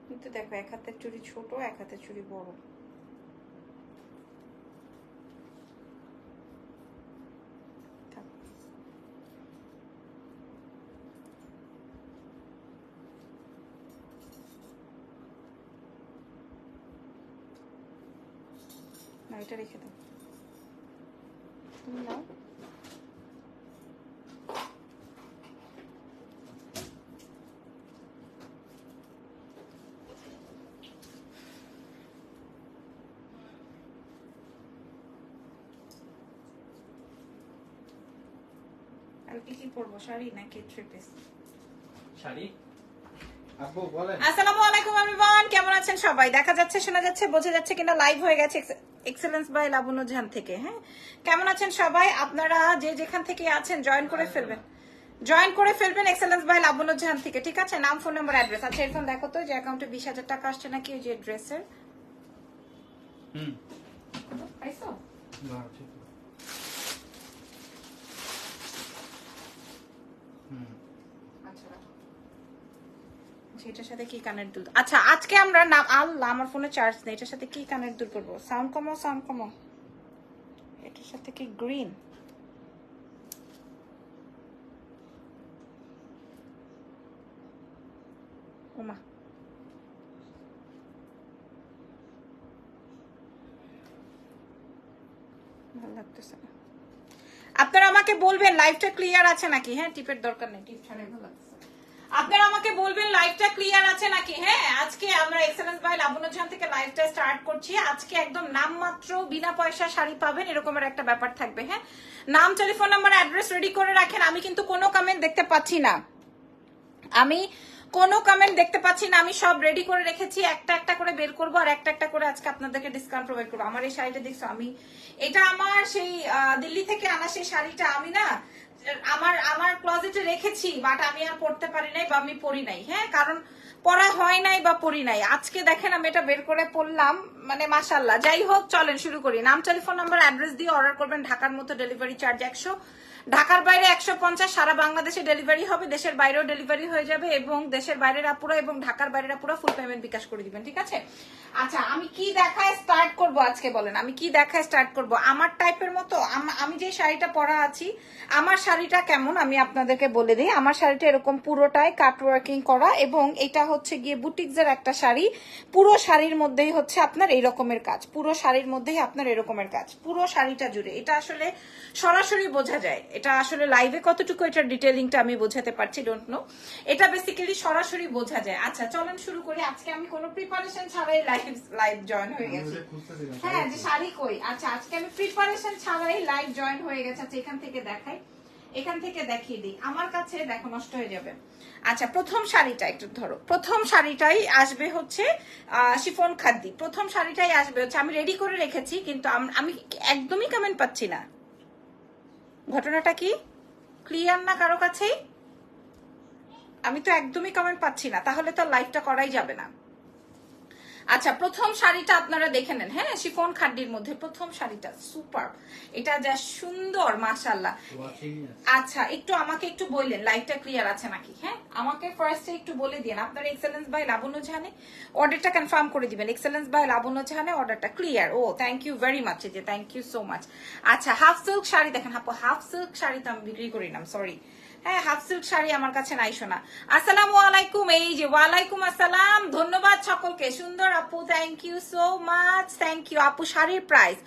কিন্তু দেখো এক হাতের চুড়ি ছোট, এক হাতের চুড়ি বড়। না, এটা রেখে দাও, তুমি নাও। আর কি কি পরবো, শাড়ি নাকি থ্রি পিস? শাড়ি। আপু বলেন। আসসালামু আলাইকুম এভরিওয়ান, কেমন আছেন সবাই? দেখা যাচ্ছে, শোনা যাচ্ছে, বোঝা যাচ্ছে কিনা? লাইভ হয়ে গেছে এক্সেলেন্স বাই লাবণ্য জাহান থেকে। হ্যাঁ, কেমন আছেন সবাই? আপনারা যে যেখান থেকে আছেন জয়েন করে ফেলবেন, জয়েন করে ফেলবেন এক্সেলেন্স বাই লাবণ্য জাহান থেকে, ঠিক আছে? নাম, ফোন নাম্বার, অ্যাড্রেস। আচ্ছা এরকম দেখো তো যে অ্যাকাউন্টে 20,000 টাকা আসছে নাকি ওই যে ড্রেসের। পাইছো? না ঠিক। এটার সাথে কি কানের দুল? আচ্ছা আজকে আমরা নাম আল্লাহ, আমার ফোনে চার্জ নেই, এটার সাথে কি কানের দুল করবো? সাউন্ড কমো, সাউন্ড কমো। এটার সাথে কি গ্রিন? ওমা, ভালো লাগতেছে না। আপনারা আমাকে বলবেন লাইভটা ক্লিয়ার আছে নাকি? হ্যাঁ, টিপের দরকার নেই, টিপ ছাড়াই ভালো লাগছে। আপনারা আমাকে বলবেন লাইভটা ক্লিয়ার আছে নাকি? হ্যাঁ, আজকে আমরা এক্সেলেন্স বাই লাবণ্য জাহান থেকে লাইভটা স্টার্ট করছি। আজকে একদম নামমাত্র বিনা পয়সা শাড়ি পাবেন, এরকমের একটা ব্যাপার থাকবে। হ্যাঁ, নাম, টেলিফোন নাম্বার, অ্যাড্রেস রেডি করে রাখেন। আমি কিন্তু কোনো কমেন্ট দেখতে পাচ্ছি না, আমি কোনো কমেন্ট দেখতে পাচ্ছি না। আমি সব রেডি করে রেখেছি, একটা একটা করে বের করবো আর একটা একটা করে আজকে আপনাদেরকে ডিসকাউন্ট প্রোভাইড করবো। আমার এই শাড়িটা দেখছো, আমি এটা আমার সেই দিল্লি থেকে আনা সেই শাড়িটা আমি না আমার আমার ক্লোজেটে রেখেছি, বাট আমি আর পরতে পারি নাই বা আমি পরি নাই। হ্যাঁ, কারণ পরা হয় নাই বা পরি নাই। আজকে দেখেন আমি এটা বের করে পড়লাম, মানে মাশাআল্লাহ। যাই হোক, চলেন শুরু করি। নাম, টেলিফোন নাম্বার, অ্যাড্রেস দিয়ে অর্ডার করবেন। ঢাকার মধ্যে ডেলিভারি চার্জ 100, ঢাকার বাইরে 150, সারা বাংলাদেশে ডেলিভারি হবে, দেশের বাইরেও ডেলিভারি হয়ে যাবে, এবং দেশের বাইরের আপুরা এবং ঢাকার বাইরের আপুরা ফুল পেমেন্ট বিকাশ করে দিবেন, ঠিক আছে? আচ্ছা, আমি কি দেখায় স্টার্ট করব আজকে বলেন? আমি কি দেখায় স্টার্ট করব? আমার টাইপের মতো আমি যে শাড়িটা পরা আছি, আমার শাড়িটা কেমন আমি আপনাদেরকে বলে দিই। আমার শাড়িটা এরকম পুরোটাই কাট ওয়ার্কিং করা, এবং এটা হচ্ছে গিয়ে বুটিক্সের একটা শাড়ি। পুরো শাড়ির মধ্যেই হচ্ছে আপনার এই রকমের কাজ, পুরো শাড়ির মধ্যেই আপনার এরকমের কাজ, পুরো শাড়িটা জুড়ে। এটা আসলে সরাসরি বোঝা যায়, এটা আসলে লাইভে কতটুকু এটার ডিটেইলিংটা আমি বোঝাতে পারছি ডোন্ট নো, এটা বেসিক্যালি সরাসরি বোঝা যায়। আচ্ছা চলেন শুরু করি। আজকে আমি কোনো প্রিপারেশন ছাড়াই লাইভ জয়েন হয়ে গেছি। হ্যাঁ, যে শাড়ি কই? আচ্ছা আজকে আমি প্রিপারেশন ছাড়াই লাইভ জয়েন হয়ে গেছে। আচ্ছা এখান থেকে দেখাই, এখান থেকে দেখিয়ে দিই, আমার কাছে দেখো নষ্ট হয়ে যাবে। আচ্ছা প্রথম শাড়িটা একটু ধরো, প্রথম শাড়িটাই আসবে হচ্ছে শিফন খাদ্দি। প্রথম শাড়িটাই আসবে হচ্ছে, আমি রেডি করে রেখেছি কিন্তু আমি একদমই কমেন্ট পাচ্ছি না। ঘটনাটা কি ক্লিয়ার না কারো কাছেই? আমি তো একদমই কমেন্ট পাচ্ছি না, তাহলে তো লাইভটা করাই যাবে না। আচ্ছা প্রথম শাড়িটা আপনারা দেখে নেন। হ্যাঁ, শিফন খাড্ডির মধ্যে প্রথম শাড়িটা সুপার, এটা যা সুন্দর মাশাআল্লাহ। আচ্ছা একটু আমাকে একটু বললেন লাইভটা ক্লিয়ার আছে নাকি? হ্যাঁ, আমাকে ফার্স্টে একটু বলে দিন আপনারা এক্সেলেন্স বাই লাবণ্য জাহানে অর্ডারটা কনফার্ম করে দিবেন। এক্সেলেন্স বাই লাবণ্য জাহানে অর্ডারটা ক্লিয়ার। ও থ্যাংক ইউ ভেরি মাচ, যে থ্যাংক ইউ সো মাচ। আচ্ছা হাফ সিল্ক শাড়ি দেখেন, হাফ সিল্ক শাড়ি তো আমি বিক্রি করি না, সরি। হ্যাঁ, হাফ সিল্ক শাড়ি আমার কাছে নাই শোনা। আসসালামু আলাইকুম, এই যে ওয়ালাইকুম আসসালাম, ধন্যবাদ সকলকে। সুন্দর আপু, thank you so much, thank you আপু। শাড়ির প্রাইস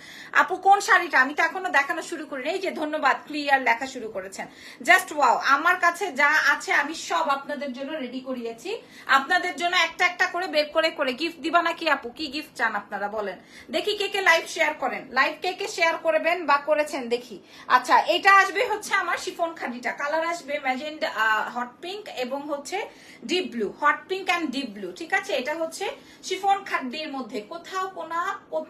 আপু কোন শাড়িটা? আমি তো এখনো দেখানো শুরু করিনি। এই যে ধন্যবাদ, ক্লিয়ার লেখা শুরু করেছেন, জাস্ট ওয়াও। আমার কাছে যা আছে আমি সব আপনাদের জন্য রেডি করিয়েছি, আপনাদের জন্য একটা একটা করে বের করে করে গিফট দিবা নাকি আপু? কি গিফট চান আপনারা বলেন দেখি? কে কে লাইভ শেয়ার করেন, লাইভ কে কে শেয়ার করবেন বা করেছেন দেখি। আচ্ছা এটা আসবে হচ্ছে আমার শিফন খাদিটা, কালার আসবে ম্যাজেন্ডা, হট পিঙ্ক এবং হচ্ছে deep blue, hot pink and deep blue, ঠিক আছে? এটা হচ্ছে শিফন খাদ্যের মধ্যে কোথাও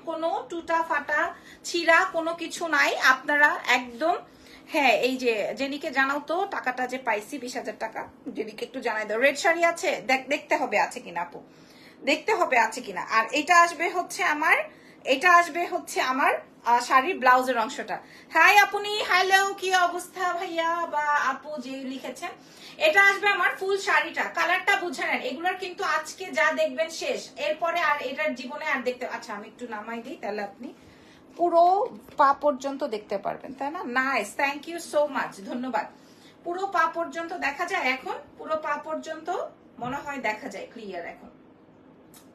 কোনো টুটা ফাটা ছিঁড়া কোনো কিছু নাই, আপনারা একদম। হ্যাঁ, এই যে জেনিকে জানাও তো টাকাটা যে পাইছি 20,000 টাকা, জেনিকে একটু জানাই দাও। রেড শাড়ি আছে, দেখতে হবে আছে কিনা আপু, দেখতে হবে আছে কিনা। আর এটা আসবে হচ্ছে আমার এটা আসবে হচ্ছে আমার শাড়ির ব্লাউজের অংশটা। হাই আপনি, হ্যালো, কি অবস্থা ভাইয়া বা আপু যে লিখেছেন। এটা আসবে আমার ফুল শাড়িটা, কালারটা বুঝে নেন। এগুলোর কিন্তু আজকে যা দেখবেন শেষ, এরপরে আর এটার জীবনে আর দেখতে। আচ্ছা আমি একটু নামাই দিই, তাহলে আপনি পুরো পা পর্যন্ত দেখতে পারবেন, তাই না? Nice, thank you so much, ধন্যবাদ। পুরো পা পর্যন্ত দেখা যায় এখন, পুরো পা পর্যন্ত মনে হয় দেখা যায় ক্লিয়ার এখন,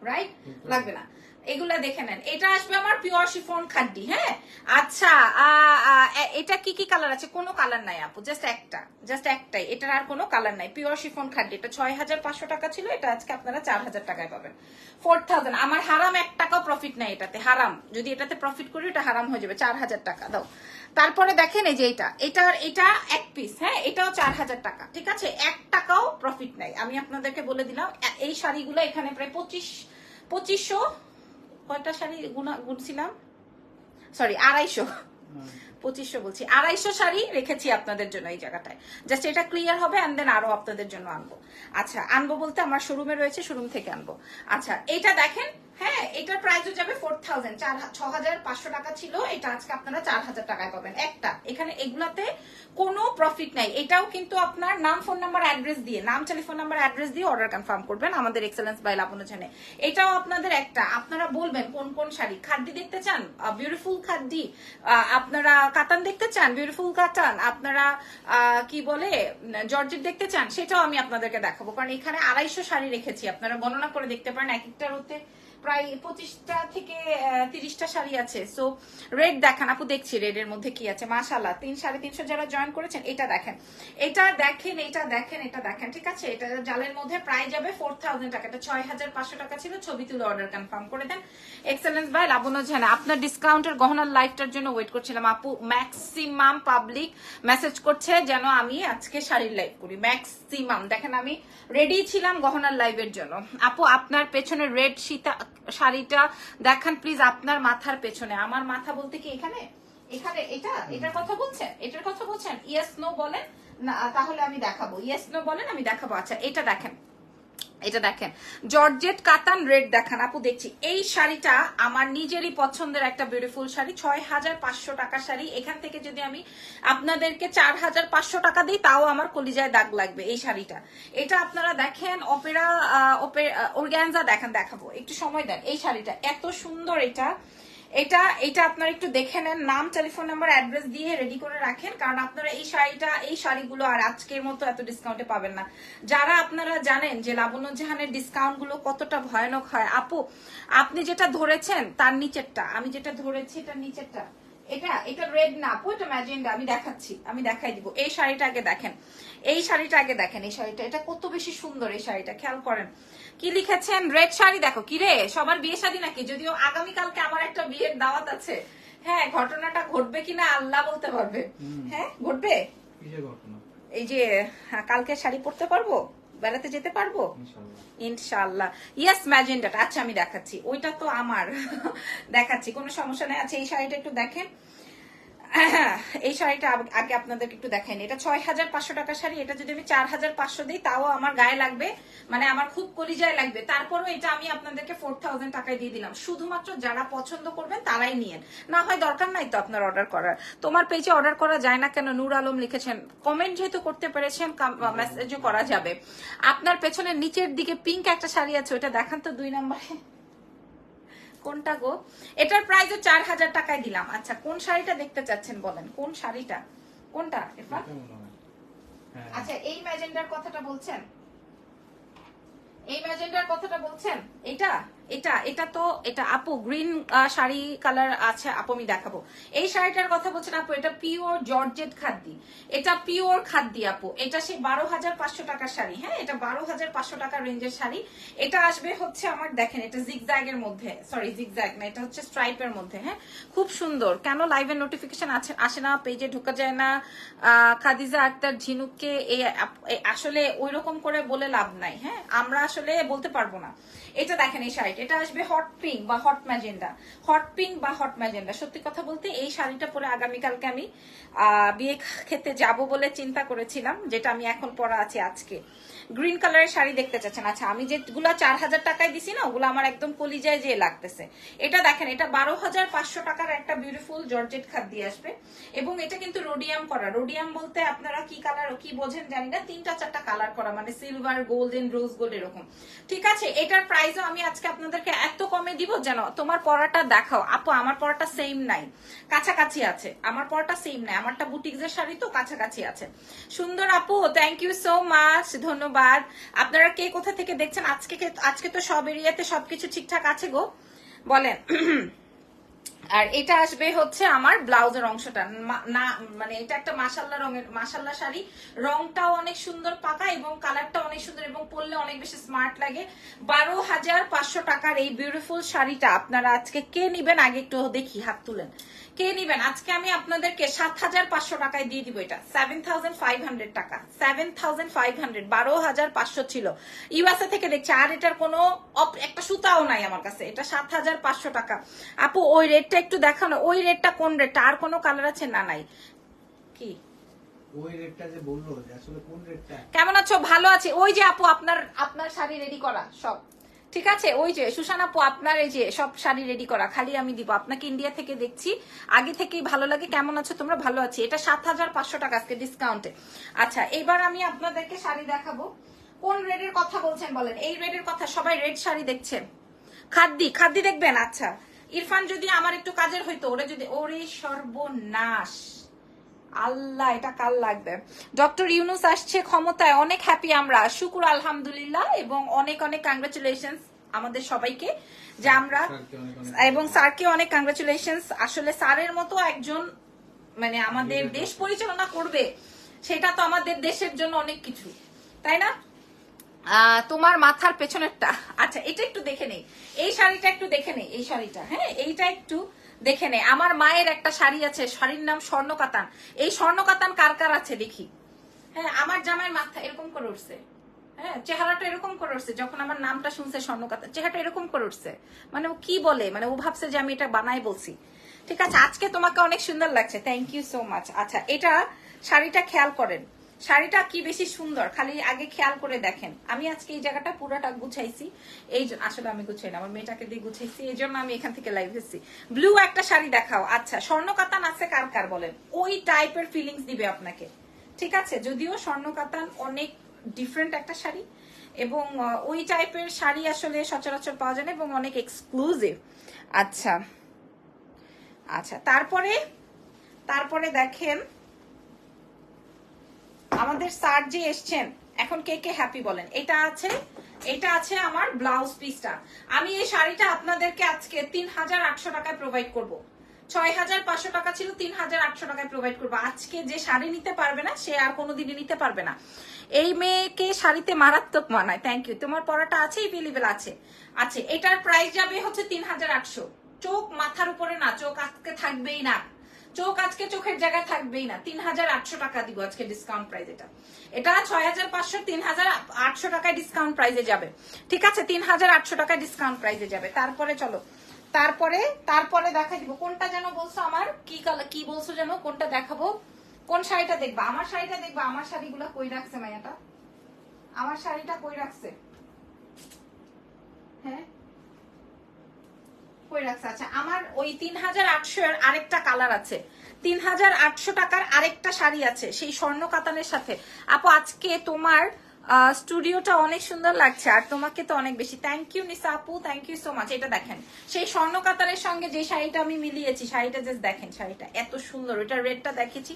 রাইট? লাগবে না, এগুলা দেখে নেন। এটা আসবে আমার পিওর শিফন খাড্ডি। হ্যাঁ আচ্ছা, এটা কি কি কালার আছে? কোনো কালার নাই আপু, জাস্ট একটাই, এটার আর কোনো কালার নাই। পিওর শিফন খাড্ডি, এটা 6500 টাকা ছিল, এটা আজকে আপনারা 4000 টাকায় পাবেন। 4000, আমার হারাম 1 টাকাও প্রফিট নাই এটাতে, হারাম। যদি এটাতে প্রফিট করি এটা হারাম হয়ে যাবে। 4000 টাকা দাও। তারপরে দেখেন এই যে এটা এক পিস, হ্যাঁ এটাও 4000 টাকা, ঠিক আছে? 1 টাকাও প্রফিট নাই, আমি আপনাদেরকে বলে দিলাম। এই শাড়িগুলো এখানে প্রায় 2500 কয়টা শাড়ি গুনছিলাম, সরি 250, 2500 বলছি, 250 শাড়ি রেখেছি আপনাদের জন্য এই জায়গাটায়। জাস্ট এটা ক্লিয়ার হবে এন্ড দেন আরো আপনাদের জন্য আনবো। আচ্ছা আনবো বলতে আমার শোরুমে রয়েছে, শোরুম থেকে আনবো। আচ্ছা এটা দেখেন, হ্যাঁ এটার প্রাইসও যাবে 4000, 6500 টাকা ছিল, এটা আজকে আপনারা 4000 টাকায় পাবেন একটা। এখানে এগুলাতে কোনো প্রফিট নাই। এটাও কিন্তু আপনার নাম, ফোন নাম্বার, অ্যাড্রেস দিয়ে, নাম, টেলিফোন নাম্বার, অ্যাড্রেস দিয়ে অর্ডার কনফার্ম করবেন আমাদের এক্সেলেন্স বাই লাবণ্য চ্যানেলে। এটাও আপনাদের একটা, আপনারা বলবেন কোন কোন শাড়ি। খাদ্দি দেখতে চান, বিউটিফুল খাদ্দি, আপনারা কাতান দেখতে চান, বিউটিফুল কাতান, আপনারা কি বলে জর্জেট দেখতে চান, সেটাও আমি আপনাদেরকে দেখাবো। কারণ এখানে 250 শাড়ি রেখেছি, আপনারা গণনা করে দেখতে পারেন। এক একটার হতে প্রায় 25টা থেকে 30টা শাড়ি আছে। সো রেড দেখান আপু, দেখছি রেডের মধ্যে কি আছে। মাশাআল্লাহ, 3-350 যারা জয়েন করেছেন, এটা দেখেন, এটা দেখেন, এটা দেখেন, এটা দেখেন, ঠিক আছে? এটা জালের মধ্যে প্রায় যাবে 4000 টাকা, এটা 6500 টাকা ছিল। ছবি তুলে অর্ডার কনফার্ম করে দেন এক্সেলেন্স বাই লাবণ্য ঝানা। আপনার ডিসকাউন্টের গহনার লাইভটার জন্য ওয়েট করছিলাম আপু। ম্যাক্সিমাম পাবলিক মেসেজ করছে যেন আমি আজকে শাড়ির লাইভ করি, ম্যাক্সিমাম। দেখেন আমি রেডি ছিলাম গহনার লাইভের জন্য। আপু আপনার পেছনে রেড শাড়িটা দেখান প্লিজ, আপনার মাথার পেছনে। আমার মাথা বলতে কি এখানে, এখানে এটার কথা বলছেন, এটার কথা বলছেন? ইয়েস নো বলেন না, তাহলে আমি দেখাবো। ইয়েস নো বলেন, আমি দেখাবো। আচ্ছা এটা দেখেন, এটা দেখেন জর্জেট কাতান রেড দেখান আপু। দেখছি এই শাড়িটা আমার নিজেরই পছন্দের একটা বিউটিফুল শাড়ি, 6500 টাকার শাড়ি। এখান থেকে যদি আমি আপনাদেরকে 4500 টাকা দিই তাও আমার কলিজায় দাগ লাগবে এই শাড়িটা। এটা আপনারা দেখেন অপেরা অর্গানজা দেখেন, দেখাবো, একটু সময় দেন। এই শাড়িটা এত সুন্দর, এটা আপনারা একটু দেখে নেন। নাম, টেলিফোন নাম্বার, অ্যাড্রেস দিয়ে রেডি করে রাখেন, কারণ আপনারা এই শাড়িগুলো আর আজকের মতো এত ডিসকাউন্টে পাবেন না। যারা আপনারা জানেন যে লাবণ্য জাহানের ডিসকাউন্ট গুলো কতটা ভয়ানক হয়। আপু আপনি যেটা ধরেছেন তার নিচেরটা, আমি যেটা ধরেছি এটার নিচেরটা, এটা রেড না আপু, এটা ম্যাজেন্ডা। আমি দেখাই দিব। এই শাড়িটা আগে দেখেন, এই শাড়িটা এটা কত বেশি সুন্দর। এই শাড়িটা খেয়াল করেন কি লিখেছেন, রেড শাড়ি। দেখো কি রে, সবার বিয়ে শাদী নাকি? যদিও আগামীকালকে আমার একটা বিয়ের দাওয়াত আছে। হ্যাঁ ঘটনাটা ঘটবে কিনা আল্লাহ বলতে পারবে। হ্যাঁ ঘটবে। এই যে কালকে শাড়ি পরতে পারবো, বেড়াতে যেতে পারবো ইনশাআল্লাহ। ইয়েস ম্যাজেন্ডাটা, আচ্ছা আমি দেখাচ্ছি, ওইটা তো আমার দেখাচ্ছি, কোনো সমস্যা নেই। আচ্ছা এই শাড়িটা একটু দেখেন, এই শাড়িটা আগে আপনাদেরকে একটু দেখাইনি। এটা 6500 টাকার শাড়ি, এটা যদি আমি 4500 দিই তাও আমার গায়ে লাগবে, মানে আমার খুব কলিজায় লাগবে। তারপরও এটা আমি আপনাদেরকে 4000 টাকায় দিয়ে দিলাম। শুধুমাত্র যারা পছন্দ করবেন তারাই নিয়েন, না হয় দরকার নাই তো আপনার অর্ডার করার। তোমার পেজে অর্ডার করা যায় না কেন? নূর আলম লিখেছেন। কমেন্ট যেহেতু করতে পেরেছেন, মেসেজও করা যাবে। আপনার পেছনে নিচের দিকে পিঙ্ক একটা শাড়ি আছে, ওটা দেখান তো 2 নম্বরে। কোনটা গো? এটার প্রাইস 4000 টাকায় দিলাম। আচ্ছা কোন শাড়িটা দেখতে চাচ্ছেন বলেন, কোন শাড়িটা, কোনটা? আচ্ছা এই ম্যাজেন্ডার কথাটা বলছেন, এই ম্যাজেন্ডার কথাটা বলছেন। এটা তো এটা আপু গ্রিন শাড়ি কালার আছে আপু, আমি দেখাবো। এই শাড়িটার কথা বলছেন আপু, এটা পিওর জর্জেট খাদ্দি, এটা পিওর খাদ্দি আপু। এটা সেই 12500 টাকার শাড়ি। হ্যাঁ এটা 12500 টাকার রেঞ্জের শাড়ি। এটা আসবে হচ্ছে আমার, দেখেন এটা জিগজ্যাগ এর মধ্যে, সরি জিগজ্যাগ না, এটা হচ্ছে স্ট্রাইপের মধ্যে। হ্যাঁ খুব সুন্দর। কেন লাইভের নোটিফিকেশন আসে না, পেজে ঢোকা যায় না? খাদিজা আক্তার ঝিনুককে আসলে ওই রকম করে বলে লাভ নাই। হ্যাঁ আমরা আসলে বলতে পারবো না। এটা দেখেন এই শাড়িটা লাইট, এটা আসবে হট পিঙ্ক বা হট ম্যাজেন্ডা, হট পিঙ্ক বা হট ম্যাজেন্ডা। সত্যি কথা বলতে এই শাড়িটা পরে আগামীকালকে আমি বিয়ে খেতে যাব বলে চিন্তা করেছিলাম, যেটা আমি এখন পরা আছি আজকে। গ্রিন কালারের শাড়ি দেখতে চাচ্ছেন? আচ্ছা, আমি যেগুলা 4000 টাকায় দিছি না, ওগুলো আমার একদম কলিজায় যে লাগতেছে। এটা দেখেন, এটা 12500 টাকার একটা বিউটিফুল জর্জেট খাদ দিয়ে আসবে, এবং এটা কিন্তু রোডিয়াম করা। রোডিয়াম বলতে আপনারা কি কালার কি বোঝেন জানি না, 3-4টা কালার করা, মানে সিলভার, গোল্ডেন, রোজ গোল্ড এরকম। ঠিক আছে, এটার প্রাইসও আমি আজকে আপনাদেরকে এত কমে দিব যেন তোমার পরাটা দেখাও। আপু আমার পরাটা সেম নাই, কাছাকাছি আছে, আমার পরাটা সেম নাই, আমারটা বুটিক্সের শাড়ি তো কাছাকাছি আছে। সুন্দর আপু, থ্যাংক ইউ সো মাচ, ধন্যবাদ। আপনারা কে কোথা থেকে দেখছেন? আজকে তো সব এরিয়াতে সবকিছু ঠিকঠাক আছে গো, বলেন। আর এটা আসবে হচ্ছে আমার ব্লাউজের অংশটা না, মানে এটা একটা মাশাল্লাহ রঙের মাশাল্লাহ শাড়ি, রংটাও অনেক সুন্দর পাকা এবং কালারটা অনেক সুন্দর এবং পরলে অনেক বেশি স্মার্ট লাগে। 12500 টাকার এই বিউটিফুল শাড়িটা আপনারা আজকে কে নিবেন? আগে একটু দেখি, হাত তুলেন, কে নিবেন? আজকে আমি আপনাদেরকে 7500 টাকায় দিয়ে দিব। এটা 7500 টাকা, 7500, 12500 ছিল, ইউএসএ থেকে দেখছি। আর এটার কোনো একটা সুতাও নাই আমার কাছে, এটা 7500 টাকা। আপু ওই রেটটা একটু দেখাও না, ওই রেটটা কোন রেটটা? আর কোনো কালার আছে? না নাই। কি ওই রেটটা যে বললো, যে আসলে কোন রেটটা? কেমন আছো? ভালো আছি। ওই যে আপু আপনার শাড়ি রেডি করা সব ঠিক আছে, ওই যে সুশান আপু আপনার এই যে সব শাড়ি রেডি করা, খালি আমি দিব আপনাকে। ইন্ডিয়া থেকে দেখছি, আগে থেকেই ভালো লাগে। কেমন আছো তোমরা? ভালো আছি। এটা 7500 টাকা আজকে ডিসকাউন্টে। আচ্ছা, এবার আমি আপনাদেরকে শাড়ি দেখাবো। কোন রেডের কথা বলছেন বলেন? এই রেডের কথা, সবাই রেড শাড়ি দেখছেন। খাদ্দি দেখবেন? আচ্ছা, ইরফান যদি আমার একটু কাজের হইতো, ওরে সর্বনাশ, আল্লাহ, এটা কাল লাগবে। ডক্টর ইউনুস আসছে ক্ষমতায়, অনেক হ্যাপি আমরা, শুকুর আলহামদুলিল্লাহ, এবং অনেক অনেক কংগ্রাচুলেশন আমাদের সবাইকে যে আমরা, এবং স্যারকে অনেক কংগ্রাচুলেশন। আসলে স্যারের মতো একজন মানে আমাদের দেশ পরিচালনা করবে, সেটা তো আমাদের দেশের জন্য অনেক কিছু, তাই না? তোমার মাথার পেছনেরটা, আচ্ছা এটা একটু দেখে নেই, এই শাড়িটা একটু দেখে নেই, এই শাড়িটা, হ্যাঁ এইটা একটু দেখে নেই। আমার মায়ের একটা শাড়ি আছে, শাড়ির নাম স্বর্ণকাতান। এই স্বর্ণকাতান কার কার আছে দেখি। হ্যাঁ, আমার জামাইয়ের মাথা এরকম করে উঠছে, হ্যাঁ চেহারাটা এরকম করে উঠছে, যখন আমার নামটা শুনছে স্বর্ণকাতান, চেহারাটা এরকম করে উঠছে। মানে ও কি বলে, মানে ও ভাবছে যে আমি এটা বানাই বলছি। ঠিক আছে, আজকে তোমাকে অনেক সুন্দর লাগছে, থ্যাংক ইউ সো মাচ। আচ্ছা, এটা শাড়িটা খেয়াল করেন, শাড়িটা কি বেশি সুন্দর, খালি আগে খেয়াল করে দেখেন। আমি আজকে এই জায়গাটা পুরোটা গুছাইছি, এই আসলে আমি গুছাই না, আমার মেয়েটাকে দিয়ে গুছাইছি, এই জন্য আমি এখান থেকে লাইভ এসেছি। ব্লু একটা শাড়ি দেখাও। আচ্ছা, স্বর্ণকাতান আছে কার কার বলেন? ওই টাইপের ফিলিংস দিবে আপনাকে। ঠিক আছে, যদিও স্বর্ণকাতান অনেক ডিফারেন্ট একটা শাড়ি, এবং ওই টাইপের শাড়ি আসলে সচরাচর পাওয়া যায় না, এবং অনেক এক্সক্লুসিভ। আচ্ছা আচ্ছা, তারপরে দেখেন আমাদের স্যার যে এসছেন, এখন কে কে হ্যাপি বলেন? এটা আছে আমার ব্লাউজ পিসটা। আমি এই শাড়িটা আপনাদেরকে আজকে 3800 টাকায় প্রোভাইড করব। 6500 টাকা ছিল, 3800 টাকায় প্রোভাইড করবো। আজকে যে শাড়ি নিতে পারবে না, সে আর কোনোদিনই নিতে পারবে না। এই মেয়েকে শাড়িতে মারাত্মক মানায়, থ্যাংক ইউ। তোমার পরাটা আছে, এভেলেবেল আছে। আচ্ছা, এটার প্রাইস যাবে হচ্ছে 3800। চোখ মাথার উপরে না, চোখ আজকে থাকবেই না, চোখ আজকে চোখের জায়গায় থাকবেই না। 3800 টাকা দিব আজকে ডিসকাউন্ট প্রাইস। এটা 6500, 3800 টাকায় ডিসকাউন্ট প্রাইসে যাবে। ঠিক আছে, 3800 টাকায় ডিসকাউন্ট প্রাইসে যাবে। তারপরে চলো, তারপরে দেখাই দিব। কোনটা যেন বলছো আমার, কি বলছো যেন, কোনটা দেখাবো? কোন শাড়িটা দেখবা? আমার শাড়িটা দেখবা? আমার শাড়িগুলো কই রাখছে মাইয়াটা? আমার শাড়িটা কই রাখছে? হ্যাঁ কই রাখছে? আচ্ছা, আমার ওই 3800 এর আরেকটা কালার আছে, 3800 টাকার আরেকটা শাড়ি আছে সেই স্বর্ণ কাতানের সাথে। আপু আজকে তোমার স্টুডিওটা অনেক সুন্দর লাগছে, আর তোমাকে তো অনেক বেশি। থ্যাংক ইউ নিসা আপু, থ্যাংক ইউ সো মাচ। এটা দেখেন, সেই স্বর্ণ কাতারের সঙ্গে যে শাড়িটা আমি মিলিয়েছি, শাড়িটা জাস্ট দেখেন, শাড়িটা এত সুন্দর। এটা রেডটা দেখেছি,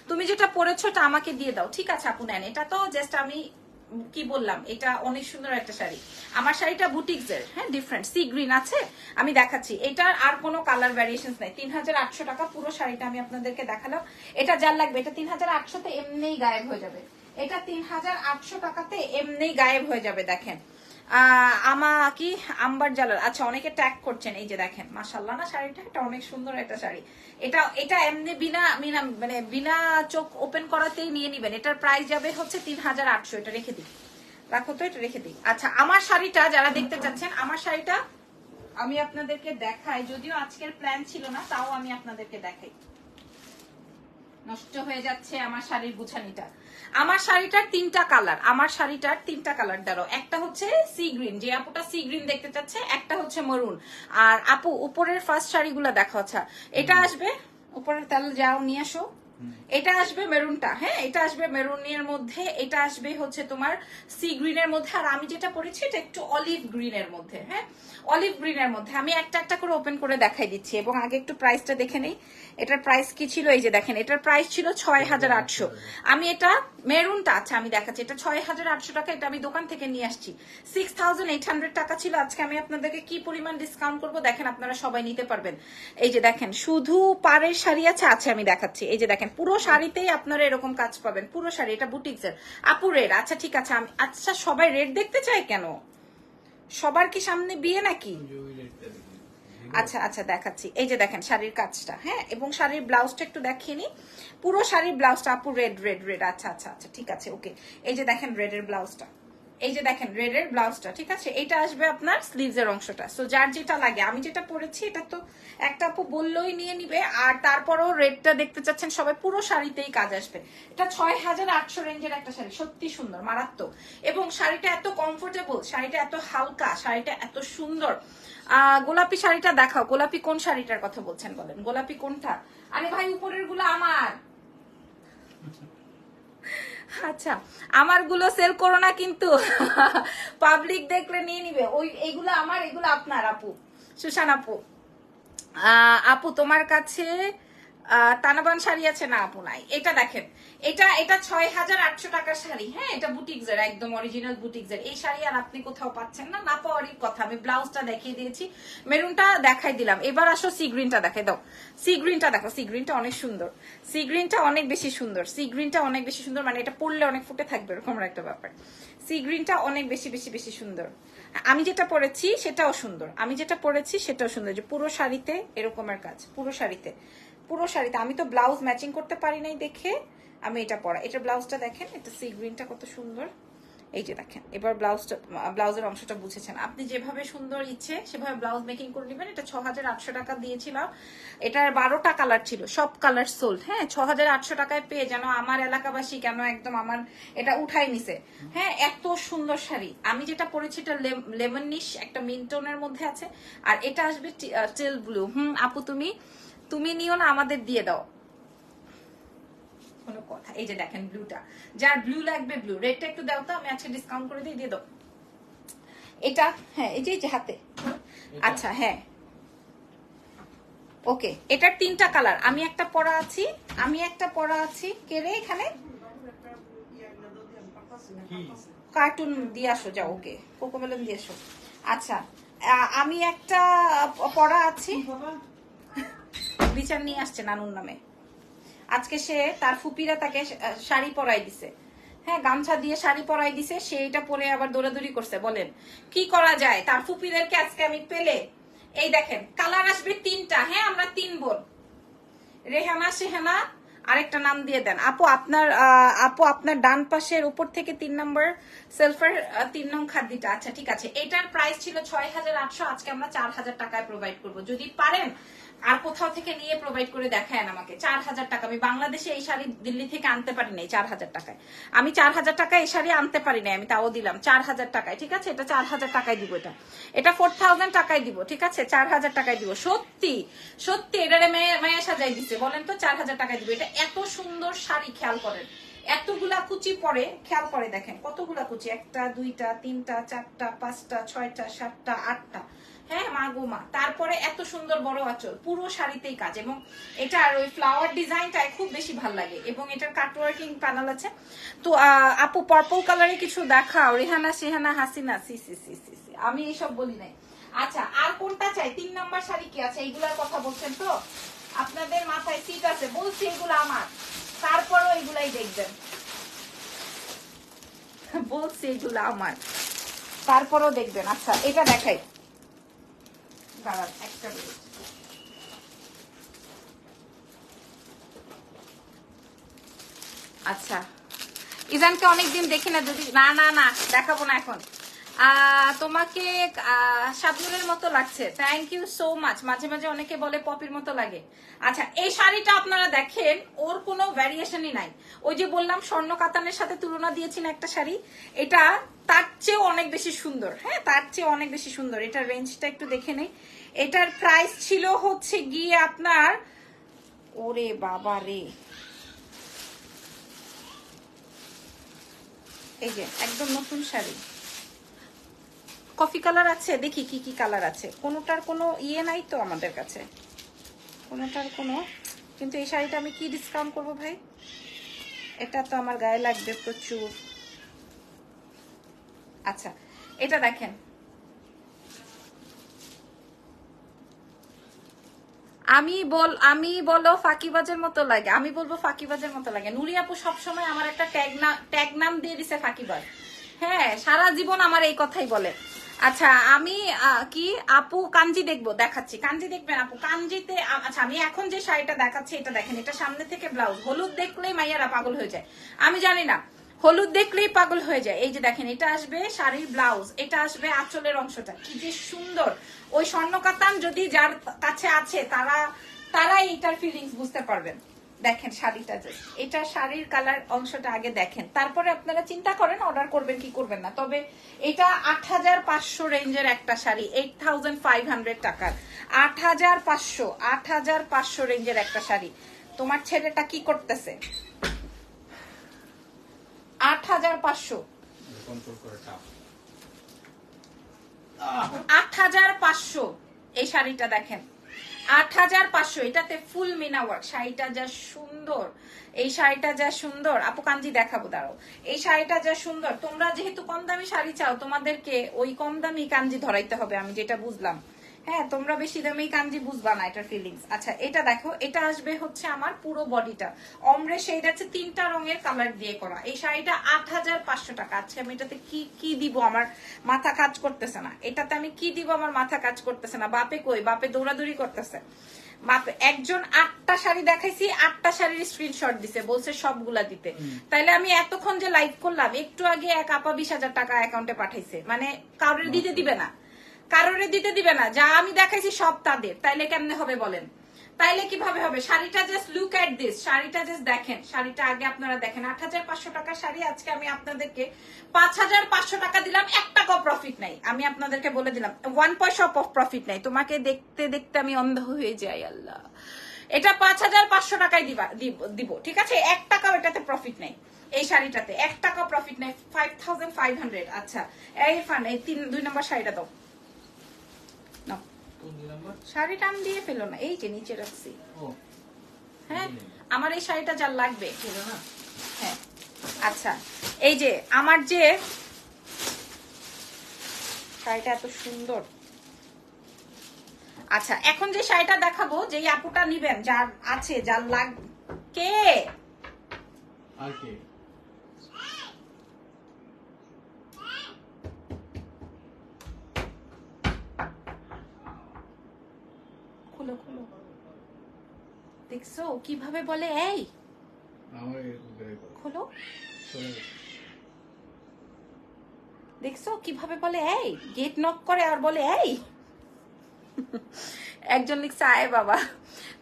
তুমি যেটা পরেছো এটা আমাকে দিয়ে দাও। ঠিক আছে আপু, নেন। এটা তো জাস্ট আমি কি বললাম, এটা অনেক সুন্দর একটা শাড়ি। আমার শাড়িটা বুটিক্স এর, হ্যাঁ ডিফারেন্ট সি গ্রিন আছে, আমি দেখাচ্ছি। এটার আর কোনো কালার ভ্যারিয়েশন নাই। 3800 টাকা পুরো শাড়িটা আমি আপনাদেরকে দেখালাম। এটা যার লাগবে, এটা 3800 তে এমনিই গায়েব হয়ে যাবে। এটা 3800 টাকাতে এমনিই গায়েব হয়ে যাবে। দেখেন কি আম্বার জালাল, আচ্ছা অনেকে ট্যাগ করছেন, এই যে দেখেন মাশাআল্লাহ না শাড়িটা, এটা অনেক সুন্দর একটা শাড়ি। এটা এমনি বিনা চোখ ওপেন করাতেই নিয়ে নিবেন। এটার প্রাইস যাবে হচ্ছে 3800। এটা রেখে দিই, রাখো তো, এটা রেখে দিই। আচ্ছা, আমার শাড়িটা যারা দেখতে চাচ্ছেন, আমার শাড়িটা আমি আপনাদেরকে দেখাই, যদিও আজকের প্ল্যান ছিল না, তাও আমি আপনাদেরকে দেখাই। নষ্ট হয়ে যাচ্ছে আমার শাড়ির গুছানিটা। আমার শাড়িটার তিনটা কালার, আমার শাড়িটার তিনটা কালার দাঁড়ো। একটা হচ্ছে সি গ্রিন, যে আপুটা সি গ্রিন দেখতে চাচ্ছে, একটা হচ্ছে মরুন। আর আপু উপরের ফার্স্ট শাড়িগুলো দেখো। আচ্ছা এটা আসবে উপরের, তাহলে যাও নিয়ে আসো। এটা আসবে মেরুনটা, হ্যাঁ এটা আসবে মেরুনের মধ্যে, এটা আসবে হচ্ছে তোমার সি গ্রিনের মধ্যে, আর আমি যেটা পরেছি এটা একটু অলিভ গ্রিনের মধ্যে। হ্যাঁ অলিভ গ্রিনের মধ্যে। আমি একটা একটা করে ওপেন করে দেখাই দিচ্ছি, এবং আগে একটু প্রাইসটা দেখে নেই। এটার প্রাইস কি ছিল, এই যে দেখেন, এটার প্রাইস ছিল ৬,৮০০। আমি এটা মেরুনটা, আচ্ছা আমি দেখাচ্ছি, এটা ৬,৮০০ টাকা, এটা আমি দোকান থেকে নিয়ে আসছি। 6,800 টাকা ছিল। আজকে আমি আপনাদেরকে কি পরিমাণ ডিসকাউন্ট করবো দেখেন, আপনারা সবাই নিতে পারবেন। এই যে দেখেন, শুধু পাড়ের শাড়ি আছে, আমি দেখাচ্ছি। এই যে দেখেন, পুরো শাড়িতেই আপনারা এরকম কাজ পাবেন, পুরো শাড়ি। এটা বুটিক্সের। আপু রেড, আচ্ছা ঠিক আছে। আমি আচ্ছা সবাই রেড দেখতে চাই কেন? সবার কি সামনে বিয়ে নাকি? আচ্ছা আচ্ছা দেখাচ্ছি। এই যে দেখেন শাড়ির কাজটা, হ্যাঁ, এবং শাড়ির ব্লাউজটা একটু দেখিয়ে নি। পুরো শাড়ির ব্লাউজটা আপু রেড রেড রেড। আচ্ছা আচ্ছা আচ্ছা ঠিক আছে, ওকে। এই যে দেখেন রেডের ব্লাউজটা, এই যে দেখেন রেডের ব্লাউজটা, ঠিক আছে। এটা আসবে আপনার স্লিভসের অংশটা। সো যার যেটা লাগে, আমি যেটা পরেছি এটা তো একটা আপু বললেই নিয়ে নিবে। আর তারপরেও রেডটা দেখতে চাচ্ছেন সবাই, পুরো শাড়িতেই কাজ আসবে। এটা ৬,৮০০ রেঞ্জের একটা শাড়ি, সত্যি সুন্দর, মারাত্মক। এবং শাড়িটা এত কমফোর্টেবল, শাড়িটা এত হালকা, শাড়িটা এত সুন্দর। গোলাপি শাড়িটা দেখাও। গোলাপি কোন শাড়িটার কথা বলছেন বলেন, গোলাপি কোনটা? আরে ভাই উপরের গুলো আমার। আচ্ছা আমার গুলো সেল করো না কিন্তু, পাবলিক দেখলে নিয়ে নিবে। ওই এগুলো আমার, এগুলো আপনার আপু সুশান আপু। আপু তোমার কাছে তানাবান শাড়ি আছে না? আপু নাই। এটা দেখেন, এটা এটা ৬,৮০০ টাকার শাড়ি, হ্যাঁ এটা বুটিক্সের, একদম অরিজিনাল বুটিক্সের। এই শাড়ি আর আপনি কোথাও পাচ্ছেন না, না পাওয়ারই কথা। আমি ব্লাউজটা দেখিয়ে দিয়েছি, মেরুনটা দেখাই দিলাম। এবার আসো সি গ্রিনটা দেখাই দাও। সি গ্রিনটা দেখো, সি গ্রিনটা অনেক সুন্দর, সি গ্রিনটা অনেক বেশি সুন্দর, সি গ্রিনটা অনেক বেশি সুন্দর। মানে এটা পরলে অনেক ফুটে থাকবে, এরকম একটা ব্যাপার। সি গ্রিনটা অনেক বেশি বেশি বেশি সুন্দর। আমি যেটা পরেছি সেটাও সুন্দর, আমি যেটা পরেছি সেটাও সুন্দর। যে পুরো শাড়িতে এরকমের কাজ, পুরো শাড়িতে, পুরো শাড়িতে। আমি তো ব্লাউজ ম্যাচিং করতে পারি নাই দেখে আমি এটা পরা। এটা ব্লাউজটা দেখেন, এটা সি গ্রিনটা কত সুন্দর। এই যে দেখেন, এবার ব্লাউজটা, ব্লাউজের অংশটা বুঝেছেন। আপনি যেভাবে সুন্দর ইচ্ছে সেভাবে ব্লাউজ মেকিং করে নেবেন। এটা ৬,৮০০ টাকা দিয়েছিলাম। এটার ১২টা কালার ছিল, সব কালার সোল্ড। হ্যাঁ ৬,৮০০ টাকায় পেয়ে যেন আমার এলাকাবাসী কেন একদম আমার এটা উঠাই নিছে। হ্যাঁ এত সুন্দর শাড়ি। আমি যেটা পরেছি এটা লেমনিশ একটা মিন্টনের মধ্যে আছে, আর এটা আসবে টেল ব্লু। আপু তুমি তুমি নিও না, আমাদের দিয়ে দাও, কোনো কথা। এই যে দেখেন ব্লুটা, যার ব্লু লাগবে ব্লু। রেডটা একটু দাও তো, আমি আজকে ডিসকাউন্ট করে দিয়ে দাও এটা। হ্যাঁ এই যে হাতে, আচ্ছা হ্যাঁ ওকে। এটার 3টা কালার, আমি একটা পরা আছি, আমি একটা পরা আছি। কে রে এখানে? কার্টুন দিয়ে আসো যাও, ওকে কোকোমেলন দিয়ে আসো। আচ্ছা আমি একটা পরা আছি। বিচার নিয়ে আসছে নানুর নামে। আজকে সে তার ফুপিরা তাকে শাড়ি পরাই দিছে, হ্যাঁ গামছা দিয়ে শাড়ি পরাই দিছে। সে এটা পরে আবার দৌড়াদৌড়ি করছে। বলেন কি করা যায়? তার ফুপিদেরকে আজকে আমি পেলে। এই দেখেন কালার আসবে 3টা। হ্যাঁ আমরা 3 বোন, রেহানা সেহানা, আরেকটা নাম দিয়ে দেন। আপু আপনার ডান পাশের উপর থেকে 3 নম্বর সেলফের 3 নং খাদ্যটা। আচ্ছা ঠিক আছে। এটার প্রাইস ছিল ৬,৮০০, আজকে আমরা ৪,০০০ টাকায় প্রোভাইড করব। যদি পারেন আর কোথাও থেকে নিয়ে প্রোভাইড করে দেখায় আমাকে। ৪,০০০ টাকা। আমি বাংলাদেশে এই শাড়ি দিল্লি থেকে আনতে পারি নাই 4,০০০ টাকায়। আমি 4,০০০ টাকায় এই শাড়ি আনতে পারি নাই, আমি তাও দিলাম 4,০০০ টাকায়। ঠিক আছে, এটা 4,০০০ টাকায় দিব। এটা 4,000 টাকায় দিব। ঠিক আছে 4,০০০ টাকায় দিব। সত্যি সত্যি এটারে মায়া সাজাই দিচ্ছে। বলেন তো 4,০০০ টাকায় দিব। এটা এত সুন্দর শাড়ি, খেয়াল করেন এতগুলা কুচি পরে, খেয়াল করে দেখেন কতগুলা কুচি, 1টা 2টা 3টা 4টা 5টা 6টা 7টা 8টা। হ্যাঁ মা গো মা। তারপরে এত সুন্দর বড় আঁচল, পুরো শাড়িতেই কাজ। এবং এটার ওই ফ্লাওয়ার ডিজাইনটাই খুব বেশি ভালো লাগে। এবং এটার কাটওয়ার্কিং প্যানেল আছে। তো আপু পার্পল কালারে কিছু দেখাও। রেহানা সেহানা হাসিনা, সি সি সি সি সি, আমি এইসব বলি নাই। আচ্ছা আর কোনটা চাই? 3 নাম্বার শাড়ি কি আছে? এইগুলার কথা বলছেন তো? আপনাদের মাথায় সিট আছে, বলছি এগুলো আমার। তারপরও এগুলাই দেখবেন, বলছি এগুলো আমার, তারপরও দেখবেন। আচ্ছা এটা দেখাই, একটা মিনিট। আচ্ছা ইজানকে অনেকদিন দেখি না, যদি না না না দেখাবো না এখন। তোমাকে শাবনুরের মতো লাগছে, থ্যাংক ইউ সো মাচ। মাঝে মাঝে অনেকে বলে পপির মতো লাগে। আচ্ছা, এই শাড়িটা আপনারা দেখেন, ওর কোনো ভ্যারিয়েশনই নাই। ওই যে বললাম স্বর্ণ কাতানের সাথে তুলনা দিয়েছি না একটা শাড়ি, এটা তার চেয়েও অনেক বেশি সুন্দর। হ্যাঁ, তার চেয়ে অনেক বেশি সুন্দর। এটার রেঞ্জটা একটু দেখে নেই। এটার প্রাইস ছিল হচ্ছে গিয়ে আপনার, ওরে বাবা রে, এই যে একদম নতুন শাড়ি, কফি কালার আছে, দেখি কি কি কালার আছে। কোনোটার কোনো ইয়ে নাই তো আমাদের কাছে, কোনোটার কোনো। কিন্তু এই শাড়িটা আমি কি ডিসকাউন্ট করব ভাই, এটা তো আমার গায়ে লাগবে প্রচুর। আচ্ছা, এটা দেখেন, আমি বলো ফাঁকিবাজের মতো লাগে, আমি বলবো ফাঁকিবাজের মতো লাগে। নুরি আপু সবসময় আমার একটা ট্যাগ নাম দিয়ে দিছে ফাঁকিবাজ। হ্যাঁ, সারা জীবন আমার এই কথাই বলে। আচ্ছা, আমি কি আপু কাঞ্জি দেখবো, দেখাচ্ছি। কাঞ্জি দেখবেন আপু? কাঞ্জিতে আচ্ছা, আমি এখন যে শাড়িটা দেখাচ্ছি এটা দেখেন, এটা সামনে থেকে ব্লাউজ। হলুদ দেখলেই মাইয়ারা পাগল হয়ে যায়, আমি জানি না, হলুদ দেখলেই পাগল হয়ে যায়। এই যে দেখেন, এটা আসবে শাড়ির ব্লাউজ, এটা আসবে আঁচলের অংশটা, কি যে সুন্দর। ওই স্বর্ণকাতান যদি যার কাছে আছে তারাই এটার ফিলিংস বুঝতে পারবেন। দেখেন শাড়িটা, এটা শাড়ির কালার অংশটা আগে দেখেন, তারপরে আপনারা চিন্তা করেন অর্ডার করবেন কি করবেন না। তবে এটা ৮৫০০ রেঞ্জের একটা শাড়ি, ৮৫০০ টাকার, ৮৫০০ রেঞ্জের একটা শাড়ি। তোমার ছেলেটা কি করতেছে? ৮৫০০, ৮৫০০ এই শাড়িটা দেখেন, ৮৫০০। এটাতে ফুল মিনা ওয়ার্ক। শাড়িটা যা সুন্দর, এই শাড়িটা যা সুন্দর। আপু কাঞ্জি দেখাবো, দাঁড়াও। এই শাড়িটা যা সুন্দর। তোমরা যেহেতু কম দামি শাড়ি চাও, তোমাদেরকে ওই কম দামি কাঞ্জি ধরাইতে হবে, আমি যেটা বুঝলাম। হ্যাঁ, তোমরা বেশি দামি কাঞ্জি বুঝবা না এটার ফিলিংস। আচ্ছা, এটা দেখো, এটা আসবে হচ্ছে আমার পুরো বডিটা অমরে শেড আছে, 3টা রঙের কালার দিয়ে করা। এই শাড়িটা ৮৫০০ টাকা। আজকে আমি এটাতে কি দিব, আমার মাথা কাজ করতেছে না। এটাতে আমি কি দিব, আমার মাথা কাজ করতেছে না। বাপে কই, বাপে দৌড়াদৌড়ি করতেছে। বাপে একজন 8টা শাড়ি দেখাইছি, 8টা শাড়ির স্ক্রিনশট দিছে, বলছে সবগুলা দিতে। তাইলে আমি এতক্ষণ যে লাইভ করলাম, একটু আগে এক আপা ২০,০০০ টাকা অ্যাকাউন্টে পাঠাইছে, মানে কারোর দিতে দিবে না, কারোরে দিতে দিবে না। যা আমি দেখাইছি সব তাদের। তাইলে কেমনে হবে বলেন? তাইলে কিভাবে হবে? শাড়িটা জাস্ট লুক এট দিস, শাড়িটা জাস্ট দেখেন। শাড়িটা আগে আপনারা দেখেন। ৮৫০০ টাকা শাড়ি, আজকে আমি আপনাদেরকে ৫৫০০ টাকা দিলাম, ১ টাকাও প্রফিট নাই। আমি আপনাদেরকে বলে দিলাম 1 পয়সা প্রফিট নাই। তোমাকে দেখতে দেখতে আমি অন্ধ হয়ে যাই, আল্লাহ। এটা ৫৫০০ টাকায় দিব, ঠিক আছে? ১ টাকাও এটাতে প্রফিট নাই। এই শাড়িটাতে ১ টাকাও প্রফিট নাই। 5500। আচ্ছা, এই ফান, এই 2 নম্বর শাড়িটা দাও। শাড়িটা আমি দিয়ে ফেলো না, এই যে নিচে রাখছি। হ্যাঁ, আমার এই শাড়িটা যার লাগবে। হ্যাঁ, আচ্ছা, এই যে আমার যে শাড়িটা এত সুন্দর। আচ্ছা, এখন যে শাড়িটা দেখাবো, যে আপুটা নিবেন, যার আছে, যার কে আর কে খুলো খুলো, দেখছো কিভাবে বলে এই, খোলো, দেখছো কিভাবে বলে এই, গেট নক করে আর বলে এই। একজন লিখছে আয় বাবা।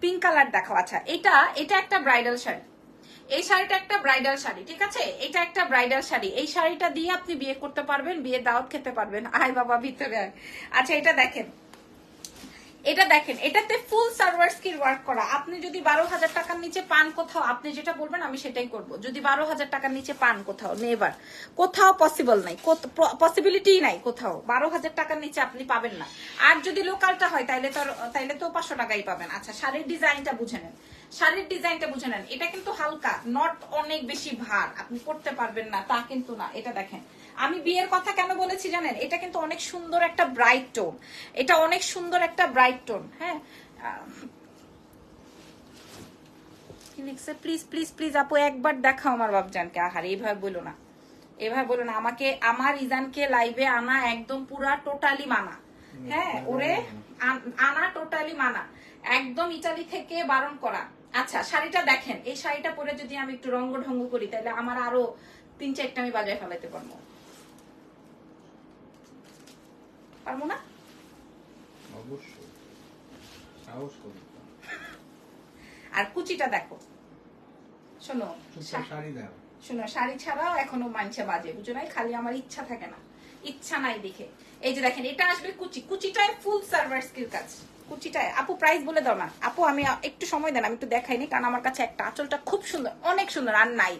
পিঙ্ক কালার দেখাও। আচ্ছা, এটা একটা ব্রাইডাল শাড়ি। এই শাড়িটা একটা ব্রাইডাল শাড়ি, ঠিক আছে? এটা একটা ব্রাইডাল শাড়ি। এই শাড়িটা দিয়ে আপনি বিয়ে করতে পারবেন, বিয়ে দাওয়াত খেতে পারবেন। আয় বাবা ভিতরে আয়। আচ্ছা, এটা দেখেন, এটাতে ফুল সার্ভার স্কিল ওয়ার্ক করা। আপনি যদি ১২,০০০ টাকার নিচে পান কোথাও, আপনি যেটা বলবেন আমি সেটাই করব। যদি 12,০০০ টাকার নিচে পান কোথাও, নেভার, কোথাও পসিবল নাই, পসিবিলিটি নাই কোথাও। 12,০০০ টাকার নিচে আপনি পাবেন না। আর যদি লোকালটা হয় তাইলে তো 500 টাকাই পাবেন। আচ্ছা, শাড়ির ডিজাইনটা বুঝে নেন, এটা কিন্তু হালকা, নট অনেক বেশি ভার, আপনি করতে পারবেন না তা কিন্তু না। এটা দেখেন, আমি বিয়ের কথা কেন বলেছি জানেন? এটা কিন্তু অনেক সুন্দর একটা ব্রাইট টোন, এটা অনেক সুন্দর একটা ব্রাইট টোন। হ্যাঁ, প্লিজ প্লিজ প্লিজ আপু একবার দেখাও আমার বাবজানকে। আহার, এইভাবে বলো না, আমাকে, আমার ইজানকে লাইভে আনা একদম পুরা টোটালি মানা। হ্যাঁ, ওরে আনা টোটালি মানা, একদম ইতালি থেকে বারণ করা। আচ্ছা, শাড়িটা দেখেন, এই শাড়িটা পরে যদি আমি একটু রঙ্গ ঢঙ্গ করি, তাহলে আমার আরো 3-4টা আমি বাজায় ফেলাইতে পারবো। পারবো না? অবশ্যই সাহস করি। আর কুচিটা দেখো, শোনো শাড়ি দাও, শোনো, শাড়ি ছাড়াও এখনো মানছে বাজে, বুঝো নাই? খালি আমার ইচ্ছা থাকে না, ইচ্ছা নাই দেখে। এই যে দেখেন, এটা আসবে কুচি, কুচিটায় ফুল সার্ভার স্কিল কাজ, কুচিটায়। আপু প্রাইস বলে দাও না আপু, আমি একটু সময় দেন, আমি একটু দেখাইনি, কারণ আমার কাছে একটা আঁচলটা খুব সুন্দর, অনেক সুন্দর, আর নাই।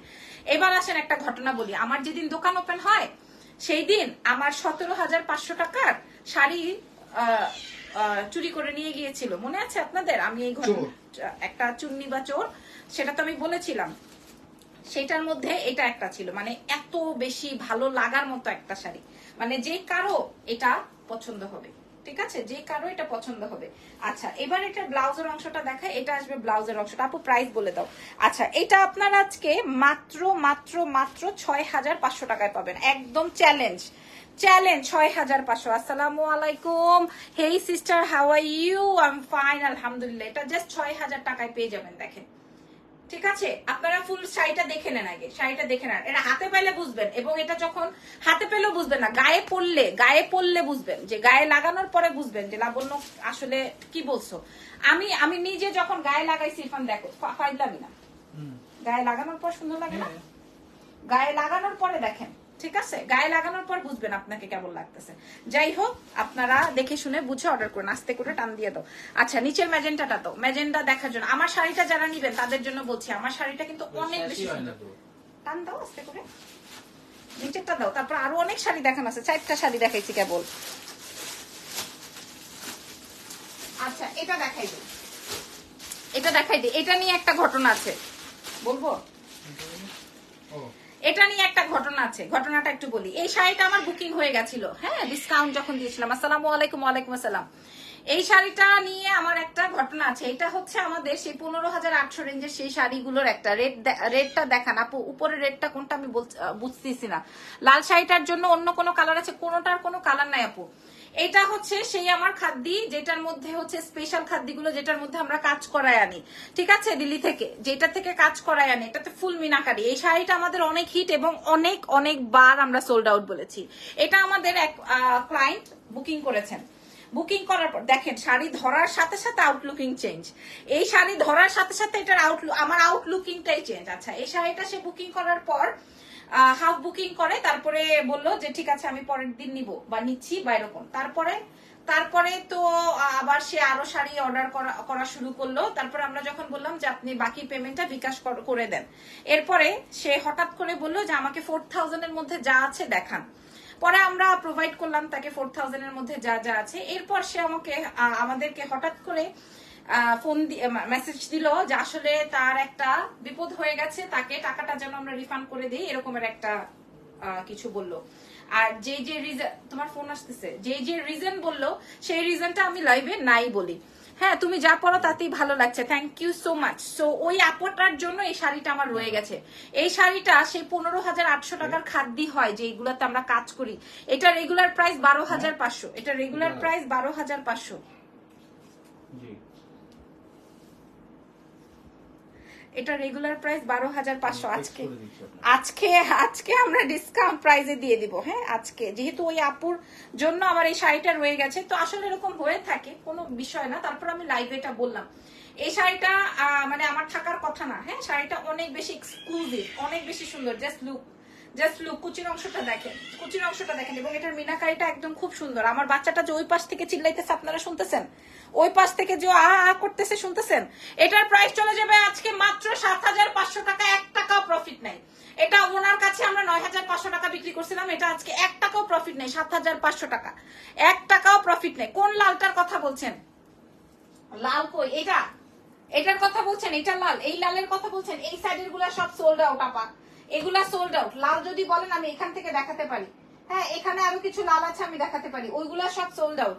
এবার আসেন একটা ঘটনা বলি, আমার যেদিন দোকান ওপেন হয় সেই দিন আমার 17,500 টাকার শাড়ি চুরি করে নিয়ে গিয়েছিল, মনে আছে আপনাদের? আমি এই ঘটনা, একটা চুন্নি বা চোর, সেটা তো আমি বলেছিলাম। সেটার মধ্যে এটা একটা ছিল, মানে এত বেশি ভালো লাগার মতো একটা শাড়ি, মানে যে কারো এটা পছন্দ হবে, ঠিক আছে? যে কারো এটা পছন্দ হবে। আচ্ছা, এবার এটা ব্লাউজের অংশটা দেখায়, এটা আসবে ব্লাউজের অংশটা। আপু প্রাইস বলে দাও। আচ্ছা, এটা আপনারা আজকে মাত্র মাত্র মাত্র 6,500 টাকায় পাবেন, একদম চ্যালেঞ্জ, চ্যালেঞ্জ 6,500। আসসালামু আলাইকুম, hey sister, how are you? I am fine, আলহামদুলিল্লাহ। এটা জাস্ট 6,000 টাকায় পেয়ে যাবেন, দেখেন, ঠিক আছে? আপনারা ফুল শাড়িটা দেখে নেন, আগে শাড়িটা দেখে নেন, এটা হাতে পাইলে বুঝবেন, এবং এটা যখন হাতে পেলেও বুঝবেন না, গায়ে পড়লে বুঝবেন, যে গায়ে লাগানোর পরে বুঝবেন যে লাবণ্য আসলে কি বলছো। আমি নিজে যখন গায়ে লাগাইছি, ইরফান দেখো, ফাইলামি না, গায়ে লাগানোর পর সুন্দর লাগে না? গায়ে লাগানোর পরে দেখেন, ঠিক আছে? গায়ে লাগানোর পর বুঝবেন আপনাকে কেমন লাগতেছে। যাই হোক, আপনারা দেখে শুনে বুঝে অর্ডার করুন, আস্তে করে টান দিয়ে দাও। আচ্ছা, নিচের ম্যাজেন্টাটা তো, ম্যাজেন্টা দেখার জন্য, আমার শাড়িটা যারা নিবেন তাদের জন্য বলছি, আমার শাড়িটা কিন্তু অনেক বেশি সুন্দর। টান দাও আস্তে করে, নিচেরটা দাও, তারপর আরো অনেক শাড়ি দেখানো আছে, 4টা শাড়ি দেখাইছি কেবল। আচ্ছা, এটা দেখাই দিই, এটা দেখাই দিই, এটা নিয়ে একটা ঘটনা আছে, বলবো? এটা নিয়ে একটা ঘটনা আছে, ঘটনাটা একটু বলি। এই শাড়িটা আমার বুকিং হয়ে গেছিল, হ্যাঁ, ডিসকাউন্ট যখন দিয়েছিলাম। আসসালামু আলাইকুম। ওয়ালাইকুম আসসালাম। এই শাড়িটা নিয়ে আমার একটা ঘটনা আছে। এটা হচ্ছে আমাদের সেই 15,800 রেঞ্জের সেই শাড়িগুলোর একটা রেটটা দেখান আপু, উপরের রেটটা কোনটা আমি বুঝতেছি না। লাল শাড়িটার জন্য অন্য কোনো কালার আছে? কোনোটার কোনো কালার নাই আপু। এটা হচ্ছে সেই আমার খাদ্যি, যেটার মধ্যে হচ্ছে স্পেশাল খাদ্যগুলো, যেটার মধ্যে আমরা কাজ করায় আনি, ঠিক আছে? দিল্লি থেকে, যেটা থেকে কাজ করায় আনি, এটাতে ফুল মিনাকারি। এই শাড়িটা আমাদের অনেক হিট এবং অনেক অনেকবার আমরা সোল্ড আউট বলেছি। এটা আমাদের এক ক্লায়েন্ট বুকিং করেছেন, বুকিং করার পর দেখেন শাড়ি ধরার সাথে সাথে আউটলুকিং চেঞ্জ। এই শাড়ি ধরার সাথে সাথে এটার আমার আউটলুকিংটাই চেঞ্জ। আচ্ছা, এই শাড়িটা সে বুকিং করার পর হাফ বুকিং করে, তারপরে বললো যে ঠিক আছে আমি পরের দিন নিব বা নিচ্ছি বা এরকম। তারপরে তো আবার সে আরো শাড়ি অর্ডার করা শুরু করলো। তারপরে আমরা যখন বললাম যে আপনি বাকি পেমেন্টটা বিকাশ করে দেন, এরপরে সে হঠাৎ করে বললো যে আমাকে 4,000 এর মধ্যে যা আছে দেখান। পরে আমরা প্রোভাইড করলাম তাকে 4,000 এর মধ্যে যা যা আছে। এরপর সে আমাদেরকে হঠাৎ করে ফোন দিয়ে মেসেজ দিল যে আসলে তার একটা বিপদ হয়ে গেছে, তাকে টাকাটা যেন আমরা রিফান্ড করে দিই, এরকমের একটা কিছু বললো। আর যে রিজন, তোমার ফোন আসতেছে, যে রিজন বললো সেই রিজনটা আমি লাইভে নাই বলি। হ্যাঁ, তুমি যা পড়ো তাতেই ভালো লাগছে, thank you so much. So ওই আপটার জন্য এই শাড়িটা আমার রয়ে গেছে। এই শাড়িটা সেই 15,800 টাকার খাদ্যি হয় যেগুলোতে আমরা কাজ করি। এটা রেগুলার প্রাইস 12,500, এটা রেগুলার প্রাইস 12,500। এটা রেগুলার প্রাইস 12,500। আজকে আমরা ডিসকাউন্ট প্রাইসে দিয়ে দিব। হ্যাঁ, আজকে যেহেতু ওই আপুর জন্য আমার এই শাড়িটা রয়ে গেছে, তো আসলে এরকম হয়ে থাকে, কোনো বিষয় না। তারপর আমি লাইভে এটা বললাম, এই শাড়িটা মানে আমার থাকার কথা না। হ্যাঁ, শাড়িটা অনেক বেশি এক্সক্লুসিভ, অনেক বেশি সুন্দর। জাস্ট লুক, কুচির অংশটা দেখেন, কুচির অংশটা দেখেন, এবং এটার মিনাকারিটা একদম খুব সুন্দর। আমার বাচ্চাটা যে ওই পাশ থেকে চিল্লাইতেছে, আপনারা শুনতেছেন? ওই পাশ থেকে যে করতেছে, শুনতেছেন? এটার প্রাইস চলে যাবে আজকে মাত্র 7,500 টাকা, 1 টাকাও প্রফিট নাই। এটা ওনার কাছে আমরা 9,500 টাকা বিক্রি করছিলাম, এটা আজকে 1 টাকাও প্রফিট নেই, 7,500 টাকা, 1 টাকাও প্রফিট নেই। কোন লালটার কথা বলছেন? লাল কই? এটার কথা বলছেন? এটা লাল, এই লালের কথা বলছেন? এই সাইডের গুলা সব সোল্ড আউট আপা, এগুলা সোল্ড আউট। লাল যদি বলেন আমি এখান থেকে দেখাতে পারি, হ্যাঁ, এখানে আরো কিছু লাল আছে আমি দেখাতে পারি, ওইগুলা সব সোল্ড আউট।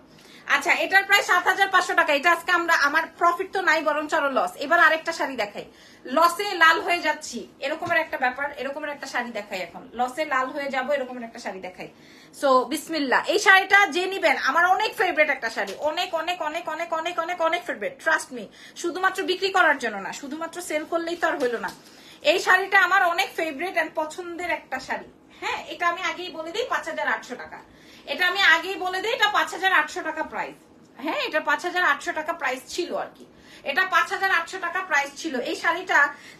আচ্ছা, এটার প্রায় 7,500 টাকা। এটা আজকে আমার প্রফিট তো নাই, বরং আরো লস। এবার আরেকটা শাড়ি দেখাই, লসে লাল হয়ে যাচ্ছি এরকমের একটা ব্যাপার, এরকমের একটা শাড়ি দেখাই এখন, লসে লাল হয়ে যাব এরকমের একটা শাড়ি দেখাই। সো বিসমিল্লাহ, এই শাড়িটা যে নিবেন আমার অনেক ফেভারিট একটা শাড়ি, অনেক অনেক অনেক অনেক অনেক অনেক অনেক ফেভারিট, ট্রাস্ট মি। শুধুমাত্র বিক্রি করার জন্য না, শুধুমাত্র সেল করলেই তো আর হইলো না। এই শাড়িটা আমার অনেক ফেভারিট এন্ড পছন্দের একটা শাড়ি। হ্যাঁ, এটা আমি আগেই বলে দিই, 5,800 টাকা। এটা আমি আগেই বলে দিই, এটা 5800 টাকা প্রাইস। হ্যাঁ, এটা 5800 টাকা প্রাইস ছিল আর কি, এটা 5800 টাকা প্রাইস ছিল। এই শাড়িটা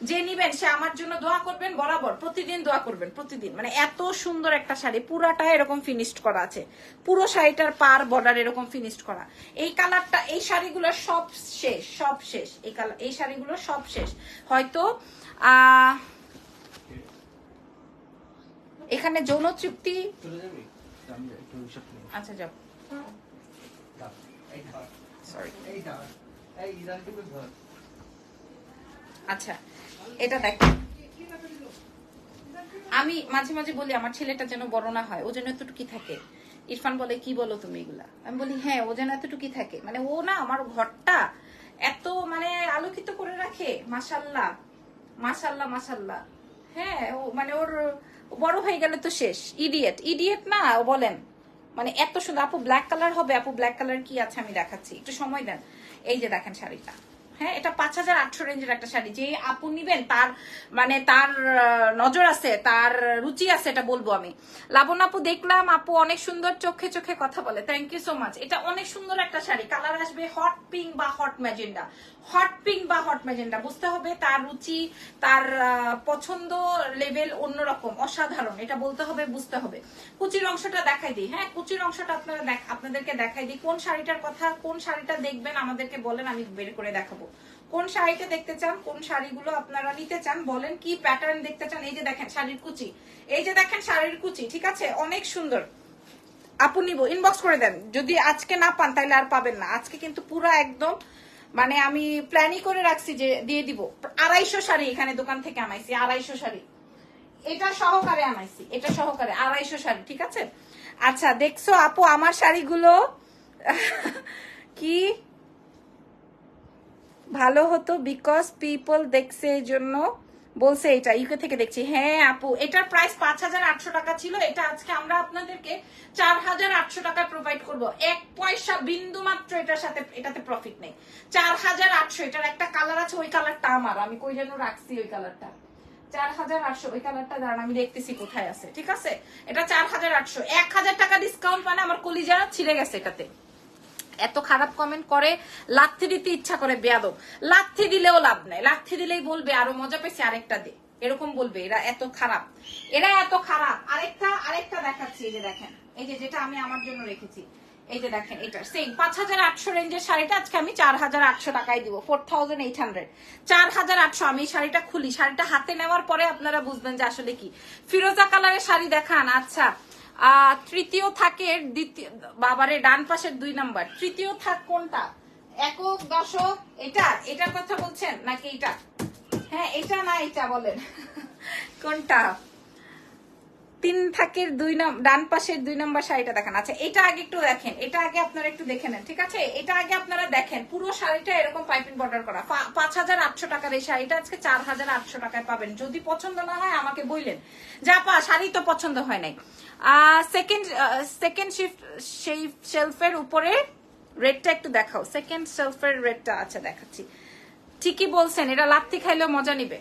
যে নিবেন সে আমার জন্য দোয়া করবেন, বরাবর প্রতিদিন দোয়া করবেন, প্রতিদিন। মানে এত সুন্দর একটা শাড়ি, পুরাটা এরকম ফিনিশড করা আছে, পুরো শাড়িটার পার বর্ডার এরকম ফিনিশড করা। এই কালারটা, এই শাড়িগুলো সব শেষ, সব শেষ, এই কালার, এই শাড়িগুলো সব শেষ। হয়তো এখানে যৌন তৃপ্তি, আচ্ছা যাও, সরি, আচ্ছা এটা দেখেন, আমি মাঝে মাঝে বলি আমার ছেলেটা যেন বড় না হয়, ও যেন এতটুকুই থাকে। ইরফান বলে কি বলো তুমি এগুলা, আমি বলি হ্যাঁ, ও যেন এতটুকুই থাকে। মানে ও না আমার ঘরটা এত মানে আলোকিত করে রাখে, মাশাল্লাহ মাশাল্লাহ মাশাল্লাহ। হ্যাঁ, ও মানে ওর বড় হয়ে গেলে তো শেষ, ইডিয়েট, ইডিয়েট না ও বলেন, মানে এত সুন্দর। আপু ব্ল্যাক কালার হবে, আপু ব্ল্যাক কালার কি আছে আমি দেখাচ্ছি, একটু সময় দেন। এই যে দেখেন শাড়িটা, হ্যাঁ এটা 5800 রেঞ্জের একটা শাড়ি। যে আপু নিবেন তার মানে তার নজর আছে, তার রুচি আছে, এটা বলবো আমি। লাবণ্য আপু দেখলাম, আপু অনেক সুন্দর, চোখে চোখে কথা বলে, থ্যাংক ইউ সো মাচ। এটা অনেক সুন্দর একটা শাড়ি, কালার আসবে হট পিঙ্ক বা হট ম্যাজেন্ডা, হট পিঙ্ক বা হট ম্যাজেন্ডা। বুঝতে হবে তার রুচি, তার পছন্দ লেভেল অন্যরকম, অসাধারণ, এটা বলতে হবে, বুঝতে হবে। কুচির অংশটা দেখাই দিই, হ্যাঁ কুচির অংশটা আপনাদেরকে দেখাই দিই। কোন শাড়িটার কথা, কোন শাড়িটা দেখবেন আমাদেরকে বলেন, আমি বের করে দেখাবো। কোন শাড়িটা দেখতে চান, কোন শাড়িগুলো আপনারা নিতে চান বলেন, কি প্যাটার্ন দেখতে চান। এই যে দেখেন শাড়ির কুচি, এই যে দেখেন শাড়ির কুচি, ঠিক আছে, অনেক সুন্দর। আপু নিব, ইনবক্স করে দেন। যদি আজকে না পান তাহলে আর পাবেন না। আজকে কিন্তু পুরো একদম মানে আমি প্ল্যানই করে রাখছি যে দিয়ে দিব। 250 শাড়ি এখানে দোকান থেকে আনাইছি, 250 শাড়ি, এটা সহকারে আনাইছি, এটা সহকারে 250 শাড়ি, ঠিক আছে। আচ্ছা দেখছো আপু আমার শাড়িগুলো কি ভালো হতো, বিকজ পিপল দেখছে এই জন্য বলছে, এটা ইউকে থেকে দেখছি। হ্যাঁ আপু, এটার প্রাইস 5800 টাকা ছিল, এটা আজকে আমরা আপনাদেরকে 4800 টাকায় প্রোভাইড করব। 1 পয়সা বিন্দু মাত্র এটার সাথে, এটাতে প্রফিট নেই। 4800, এটার একটা কালার আছে, ওই কালারটা আমার, আমি কই যেন রাখছি ওই কালারটা, 4800, ওই কালারটা দাঁড়ান আমি দেখতেছি কোথায় আছে, ঠিক আছে। এটা 4800, 1000 টাকা ডিসকাউন্ট, মানে আমার কলিজা ছিঁড়ে গেছে এটাতে। এত খারাপ কমেন্ট করে, লাথি দিতে ইচ্ছা করে, বেয়াদব। লাথি দিলেও লাভ নাই, লাথি দিলেই বলবে আরো মজা পেয়েছে আরেকটা দে, এরকম বলবে। এরা এত খারাপ, এরা এত খারাপ। আরেকটা দেখাচ্ছি, এই যে দেখেন, এই যে যেটা আমি আমার জন্য রেখেছি, এই যে দেখেন, এটা সেম 5800 রেঞ্জের শাড়িটা আজকে আমি 4800 টাকায় দিব, 4800, 4800। আমি এই শাড়িটা খুলি, শাড়িটা হাতে নেওয়ার পরে আপনারা বুঝবেন যে আসলে কি। ফিরোজা কালারের শাড়ি দেখান। আচ্ছা তৃতীয় থাকের দ্বিতীয়, বাবারে ডান পাশের 2 নাম্বার, তৃতীয় থাক কোনটা, একক দশক, এটা, এটার কথা বলছেন নাকি এটা? হ্যাঁ এটা না এটা বলেন কোনটা? 3 থাকের 2 নম্বর, ডান পাশের 2 নম্বর শাড়িটা দেখান। আচ্ছা এটা আগে একটু দেখেন, এটা আগে আপনারা একটু দেখে নেন, ঠিক আছে। এটা আগে আপনারা দেখেন, পুরো শাড়িটা এরকম পাইপিং বর্ডার করা। 5800 টাকার এই শাড়িটা আজকে 4800 টাকায় পাবেন। যদি পছন্দ না হয় আমাকে বললেন, যা পা শাড়ি তো পছন্দ হয় নাই। সেকেন্ড শিফট সেই শেলফের উপরে রেডটা একটু দেখাও, সেকেন্ড শেলফের রেডটা। আচ্ছা দেখাচ্ছি, ঠিকই বলছেন, এটা লাত্তি খাইলেও মজা নিবে।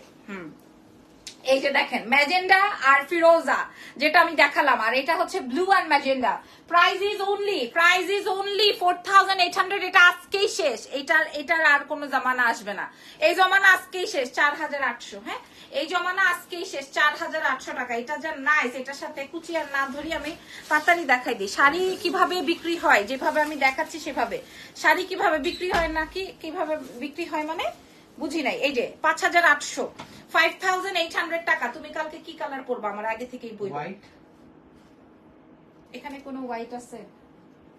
এই যে দেখেন ম্যাজেন্ডা আর ফিরোজা যেটা আমি দেখালাম, আর এটা হচ্ছে ব্লু আর ম্যাজেন্ডা। Price is only 4800। এটা আজকেই শেষ, এটার আর কোনো জমানা আসবে না। এই জমানা আজকেই শেষ, 4800। হ্যাঁ এই জমানা আজকেই শেষ, 4800 টাকা। এটা যা নাইস, এটার সাথে কুচি আর না ধরি আমি পাতারি দেখাই দিই। শাড়ি কিভাবে বিক্রি হয়, যেভাবে আমি দেখাচ্ছি সেভাবে শাড়ি কিভাবে বিক্রি হয়, নাকি কিভাবে বিক্রি হয় মানে বুঝি নাই। এই যে 5800, 5800 টাকা। তুমি কালকে কি কালার পরবা আমার আগে থেকেই বলবো। এখানে কোনো হোয়াইট আছে?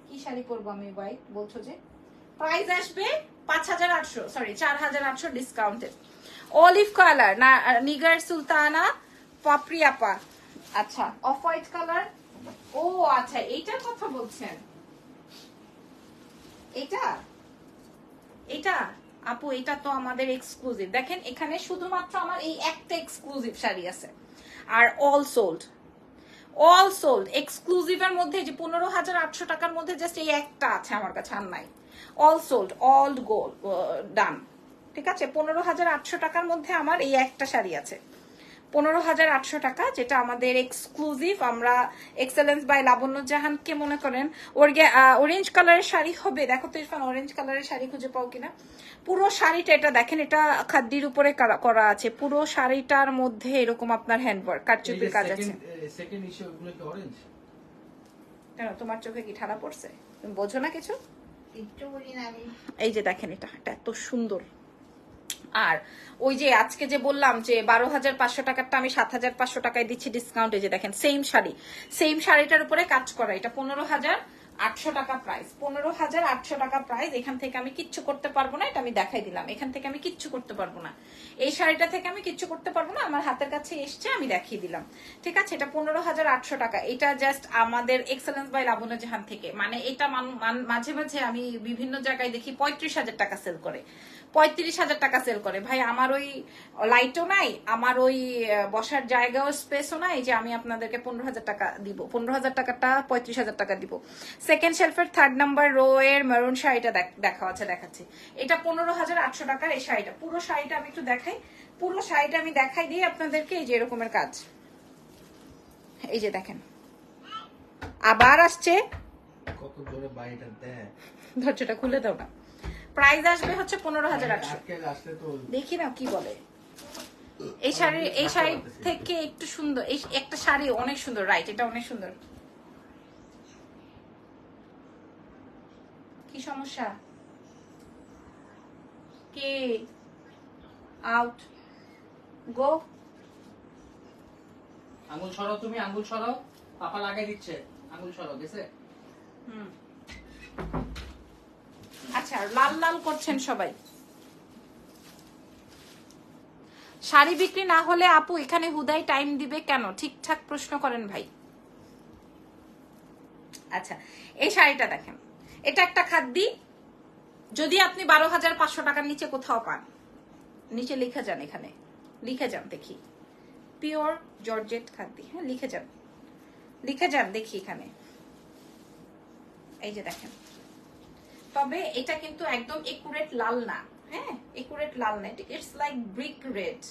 কি শাড়ি পরবো আমি হোয়াইট বলছো যে? প্রাইস আসবে 5800, সরি 4800 ডিসকাউন্টেড। অলিভ কালার না, নিগার সুলতানা পাপরিয়াপা। আচ্ছা অফ হোয়াইট কালার, ও আচ্ছা এইটার কথা বলছেন। এটা আপু এটা তো আমাদের এক্সক্লুসিভ। দেখেন এখানে শুধুমাত্র আমার এই একটা এক্সক্লুসিভ শাড়ি আছে, আর অল সোল্ড এক্সক্লুসিভের মধ্যে যে 15800 টাকার মধ্যে জাস্ট এই একটা আছে আমার কাছে, আর নাই। অল সোল্ড, অল গোল্ড ডান, ঠিক আছে। 15800 টাকার মধ্যে আমার এই একটা শাড়ি আছে, 15,800 টাকা, যেটা আমাদের এক্সক্লুসিভ। আমরা এক্সেলেন্স বাই লাবণ্য জাহানকে মনে করেন অরেঞ্জ কালারের শাড়ি হবে। দেখো তো ইরফান, অরেঞ্জ কালারের শাড়ি খুঁজে পাও কিনা। পুরো শাড়িটা এটা দেখেন, এটা খাদ্যির উপরে করা আছে। পুরো শাড়িটার মধ্যে এরকম আপনার হ্যান্ডওয়ার্ক, কারচুপির কাজ আছে। সেকেন্ড ইস্যু ওগুলো কি অরেঞ্জ? কেন, তোমার চোখে কি ঠাড়া পড়ছে? তুমি বোঝো না কিছু? একটু বলি না আমি। এই যে দেখেন, এটা এত সুন্দর। আর ওই যে আজকে যে বললাম যে 12,500 টাকারটা আমি 7,500 টাকায় দিচ্ছি ডিসকাউন্টে, যে দেখেন সেম শাড়ি, সেম শাড়িটার উপরে কাজ করা। এটা 15,800 টাকা প্রাইস, 15,800 টাকা প্রাইস। এখান থেকে আমি কিচ্ছু করতে পারবো না, এটা আমি দেখাই দিলাম। এখান থেকে আমি কিচ্ছু করতে পারবো না, এই শাড়িটা থেকে আমি কিচ্ছু করতে পারবো না। আমার হাতের কাছে এসছে, আমি দেখিয়ে দিলাম। ঠিক আছে, এটা 15,800 টাকা। এটা জাস্ট আমাদের এক্সেলেন্স বাই লাবণ্য জাহান থেকে। মানে এটা মাঝে মাঝে আমি বিভিন্ন জায়গায় দেখি 35,000 টাকা সেল করে, 35,000 টাকা সেল করে। ভাই আমার ওই লাইটও নাই, আমার ওই বসার জায়গাও স্পেসও নাই যে আমি আপনাদেরকে 15,000 টাকা দিব। 15,000 টাকাটা 35,000 টাকা দিব। সেকেন্ড শেলফের 3rd নাম্বার রো এর মেরুন শাড়িটা দেখাচ্ছি। এটা 15,800 টাকার এই শাড়িটা। পুরো শাড়িটা আমি একটু দেখাই, পুরো শাড়িটা আমি দেখাই দিই আপনাদেরকে। এই যে এরকমের কাজ, এই যে দেখেন আবার আসছে। কত জোরে বাইটা দেয়। ধৈর্যটা খুলে দাও না। প্রাইস আসবে হচ্ছে 15,800। আজকে আসলে তো দেখি না কি বলে। এই শাড়ি থেকে একটু সুন্দর, এই একটা শাড়ি অনেক সুন্দর, রাইট? এটা অনেক সুন্দর। কি সমস্যা? কে আউট গো? আঙ্গুল সরাও, তুমি আঙ্গুল সরাও, পাপা লাগাই দিচ্ছে। আঙ্গুল সরাও, গেছে? হুম, আচ্ছা, লাল লাল করছেন সবাই। শাড়ি বিক্রি না হলে আপু এখানে হুদাই টাইম দিবে কেন? ঠিকঠাক প্রশ্ন করেন ভাই। আচ্ছা, এই শাড়িটা দেখেন, এটা একটা খাদ্যি। যদি আপনি 12,500 টাকার নিচে কোথাও পান, নিচে লিখে যান, এখানে লিখে যান দেখি, পিওর জর্জেট খাদ্যি। হ্যাঁ, লিখে যান দেখি এখানে। এই যে দেখেন, তবে এটা কিন্তু একদম একুরেট লাল না। হ্যাঁ, একুরেট লাল না, it's like brick red.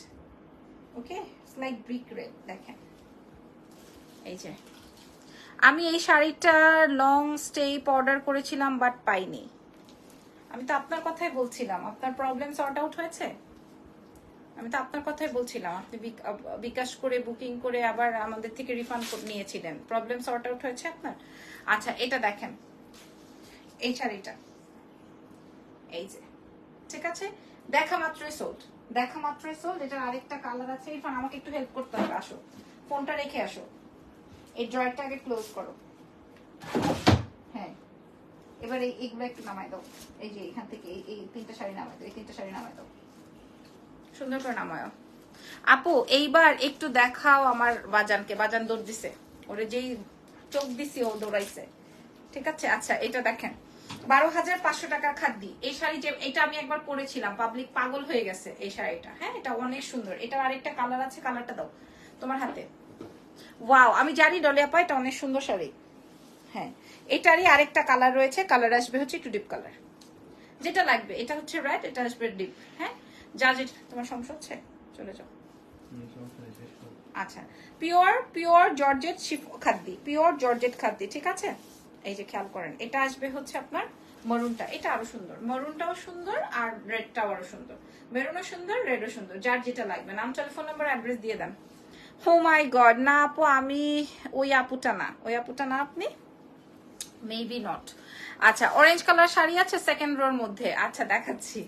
Okay, it's like brick red. দেখেন, এই যে আমি এই শাড়িটা লং স্টেপ অর্ডার করেছিলাম বাট পাইনি। আমি তো আপনার কথাই বলছিলাম, আপনার প্রবলেম সর্ট আউট হয়েছে। আমি তো আপনার কথাই বলছিলাম, আপনি বিকাশ করে বুকিং করে আবার আমাদের থেকে রিফান্ড নিয়েছিলেন। প্রবলেম সর্ট আউট হয়েছে আপনার। আচ্ছা, এটা দেখেন, এই শাড়িটা, এই যে, ঠিক আছে, দেখা মাত্রই সোল্ড, দেখা মাত্রই সোল্ড। এটার আরেকটা কালার আছে। ইরফান আমাকে একটু হেল্প করতে হবে, আসো, ফোনটা রেখে আসো, এই ড্রয়ারটা আগে ক্লোজ করো। হ্যাঁ, এবার এইগুলো একটু নামাই দাও। এই যে এখান থেকে এই 3টা শাড়ি নামাই দাও, এই 3টা শাড়ি নামাই দাও, সুন্দর করে নামায়। আপু এইবার একটু দেখাও আমার বাজানকে। বাজান দৌড় দিছে, ওরে যেই চোখ দিছি ও দৌড়াইছে। ঠিক আছে, আচ্ছা, এটা দেখেন 12,500 টাকার খাদ্যি। এই শাড়ি যে এটা আমি একবার পরেছিলাম, পাবলিক পাগল হয়ে গেছে এই শাড়িটা। হ্যাঁ, এটা অনেক সুন্দর। এটার আরেকটা কালার আছে, কালারটা দাও তোমার হাতে। ওয়াও, আমি জানি ডলি আপা, এটা অনেক সুন্দর শাড়ি। হ্যাঁ, এটারই আরেকটা কালার রয়েছে, কালার আসবে হচ্ছে একটু ডিপ কালার, যেটা লাগবে। এটা হচ্ছে রেড, এটা আসবে ডিপ। হ্যাঁ, যা যেটা তোমার সমস্যা হচ্ছে চলে যাও। আচ্ছা, পিওর জর্জেট খাদ্যি, পিওর জর্জেট খাদ্যি। ঠিক আছে, এই যে খেয়াল করেন, এটা আসবে হচ্ছে আপনার মরুনটা। এটা আরো সুন্দর, মরুনটাও সুন্দর আর রেডটাও আরো সুন্দর। মেরুনও সুন্দর, রেডও সুন্দর, যার যেটা লাগবে। নাম, টেলিফোন নাম্বার, অ্যাড্রেস দিয়ে দেন। ও মাই গড, না আপু, আমি ওই আপুটা না, ওই আপুটা না আপনি, মেবি নট। আচ্ছা, অরেঞ্জ কালার শাড়ি আছে সেকেন্ড রোর মধ্যে। আচ্ছা দেখাচ্ছি,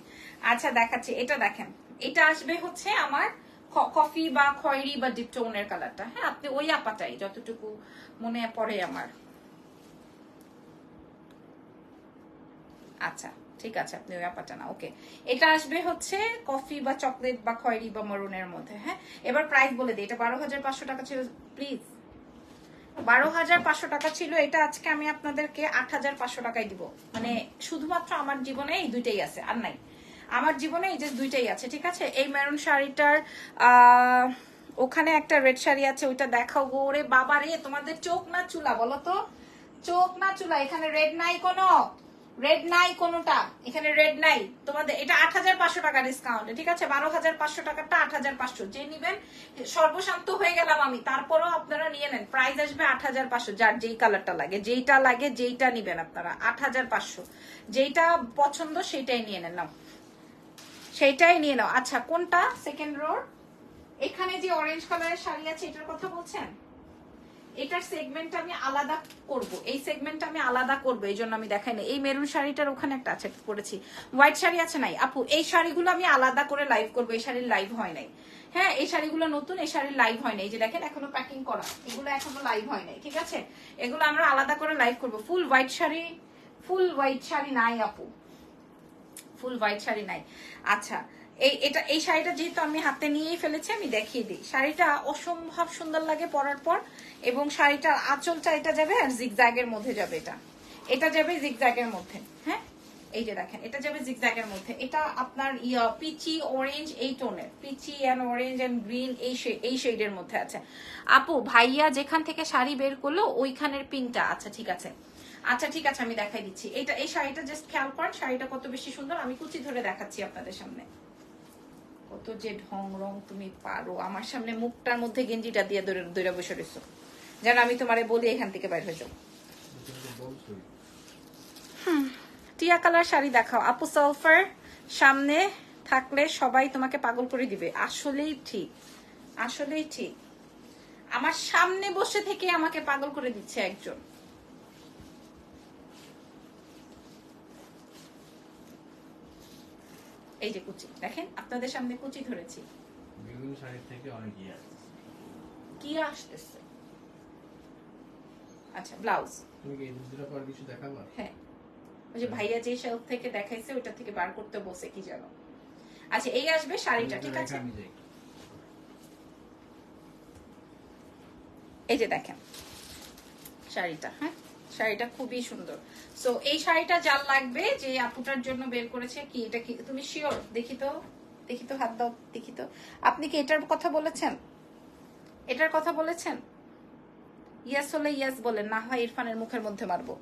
আচ্ছা দেখাচ্ছি। এটা দেখেন, এটা আসবে হচ্ছে আমার কফি বা খয়েরি বা ডিপ টোনের কালারটা। হ্যাঁ, আপনি ওই আপাটাই, যতটুকু মনে পড়ে আমার। আচ্ছা, ঠিক আছে, আপনি ওই আপাটা না। ওকে, এটা আসবে হচ্ছে কফি বা চকলেট বা খয়েরি বা মরুনের মধ্যে। হ্যাঁ, এবার প্রাইস বলে দিই। এটা 12,500 টাকা ছিল, প্লিজ, 12,500 টাকা ছিল। এটা আজকে আমি আপনাদেরকে 8,500 টাকায় দিব। মানে শুধুমাত্র আমার জীবনে এই দুইটাই আছে, আর নাই। আমার জীবনে এই যে দুইটাই আছে। ঠিক আছে, এই মেরুন শাড়িটার ওখানে একটা রেড শাড়ি আছে, ওইটা দেখাও গো। রে বাবা রে, তোমাদের চোখ না চুলা বলো তো, চোখ না চুলা? এখানে রেড নাই কোনো, রেড নাই কোনোটা, এখানে রেড নাই তোমাদের। এটা 8,500 টাকা ডিসকাউন্ট, ঠিক আছে? 12,500 টাকাটা 8,500। যে নিবেন, সর্বশান্ত হয়ে গেলাম আমি, তারপরও আপনারা নিয়ে নেন। প্রাইস আসবে 8,500, যার যেই কালারটা লাগে, যেইটা নিবেন আপনারা 8,500। যেইটা পছন্দ সেইটাই নিয়ে নেন। নাও, সেইটাই নিয়ে নাও। আচ্ছা, কোনটা? সেকেন্ড রোর এখানে যে অরেঞ্জ কালারের শাড়ি আছে, এটার কথা বলছেন? এটার সেগমেন্ট আমি আলাদা করব, এই সেগমেন্টটা আমি আলাদা করব, এই জন্য আমি দেখাই না। এই মেরুন শাড়িটার ওখানে একটা আছে করেছি, হোয়াইট শাড়ি আছে নাই আপু? এই শাড়িগুলো আমি আলাদা করে লাইভ করব, এই শাড়ির লাইভ হয় নাই। হ্যাঁ, এই শাড়িগুলো নতুন, এই শাড়ির লাইভ হয় নাই। এই যে দেখেন, এখনো প্যাকিং করা, এগুলো এখনো লাইভ হয় নাই, ঠিক আছে? এগুলো আমরা আলাদা করে লাইভ করব। ফুল হোয়াইট শাড়ি নাই আপু, ফুল হোয়াইট শাড়ি নাই। আচ্ছা, এই শাড়িটা যেহেতু আমি হাতে নিয়েই ফেলেছি, আমি দেখিয়ে দিই। শাড়িটা অসম্ভব সুন্দর লাগে পরার পর, এবং শাড়িটার আঁচলটা এটা যাবে আর জিগজ্যাগের মধ্যে যাবে। এটা যাবে জিগজ্যাগের মধ্যে। হ্যাঁ, এই যে দেখেন, এটা যাবে জিগজ্যাগের মধ্যে। এটা আপনার পিচি অরেঞ্জ, এই টোনের, peachy and orange and green, এই শেডের মধ্যে আছে। আপু ভাইয়া যেখান থেকে শাড়ি বের করলো ওইখানের পিঙ্কটা। আচ্ছা ঠিক আছে, আমি দেখাই দিচ্ছি। এই শাড়িটা জাস্ট খেয়াল করেন, শাড়িটা কত বেশি সুন্দর। আমি কুচি ধরে দেখাচ্ছি আপনাদের সামনে। কত যে ঢং রং তুমি পারো, আমার সামনে মুখটার মধ্যে গেঞ্জিটা দিয়ে দৌড়ে বসে রয়েছো, যেন আমি তোমারে বলি এখান থেকে বাইর হয়ে যাও। টিয়া কালার শাড়ি দেখাও আপু। সালফার সামনে থাকলে সবাই তোমাকে পাগল করে দিবে। আসলেই ঠিক, আমার সামনে বসে থেকে আমাকে পাগল করে দিচ্ছে একজন। এই যে কুচি দেখেন, আপনাদের সামনে কুচি ধরেছি। বিভিন্ন শাড়ির থেকে অনেক কি আসতেছে? আচ্ছা, ব্লাউজ তুমি কি এই দুটো পর কিছু দেখাবা? হ্যাঁ, ওই যে ভাইয়া যে শেলফ থেকে দেখাইছে ওটা থেকে বার করতে বসে, কি জানো। আচ্ছা, এই আসবে শাড়িটা, ঠিক আছে? এই যে দেখেন শাড়িটা, হ্যাঁ শাড়িটা খুবই সুন্দর। সো এই শাড়িটা যার লাগবে, যে আপুটার জন্য বের করেছে, কি এটা কি তুমি শিওর? দেখি তো হাত দাও, দেখি তো। আপনি কি এটার কথা বলেছেন? ইয়েস হলে ইয়েস বলেন, না হয় ইরফানের মুখের মধ্যে মারবো।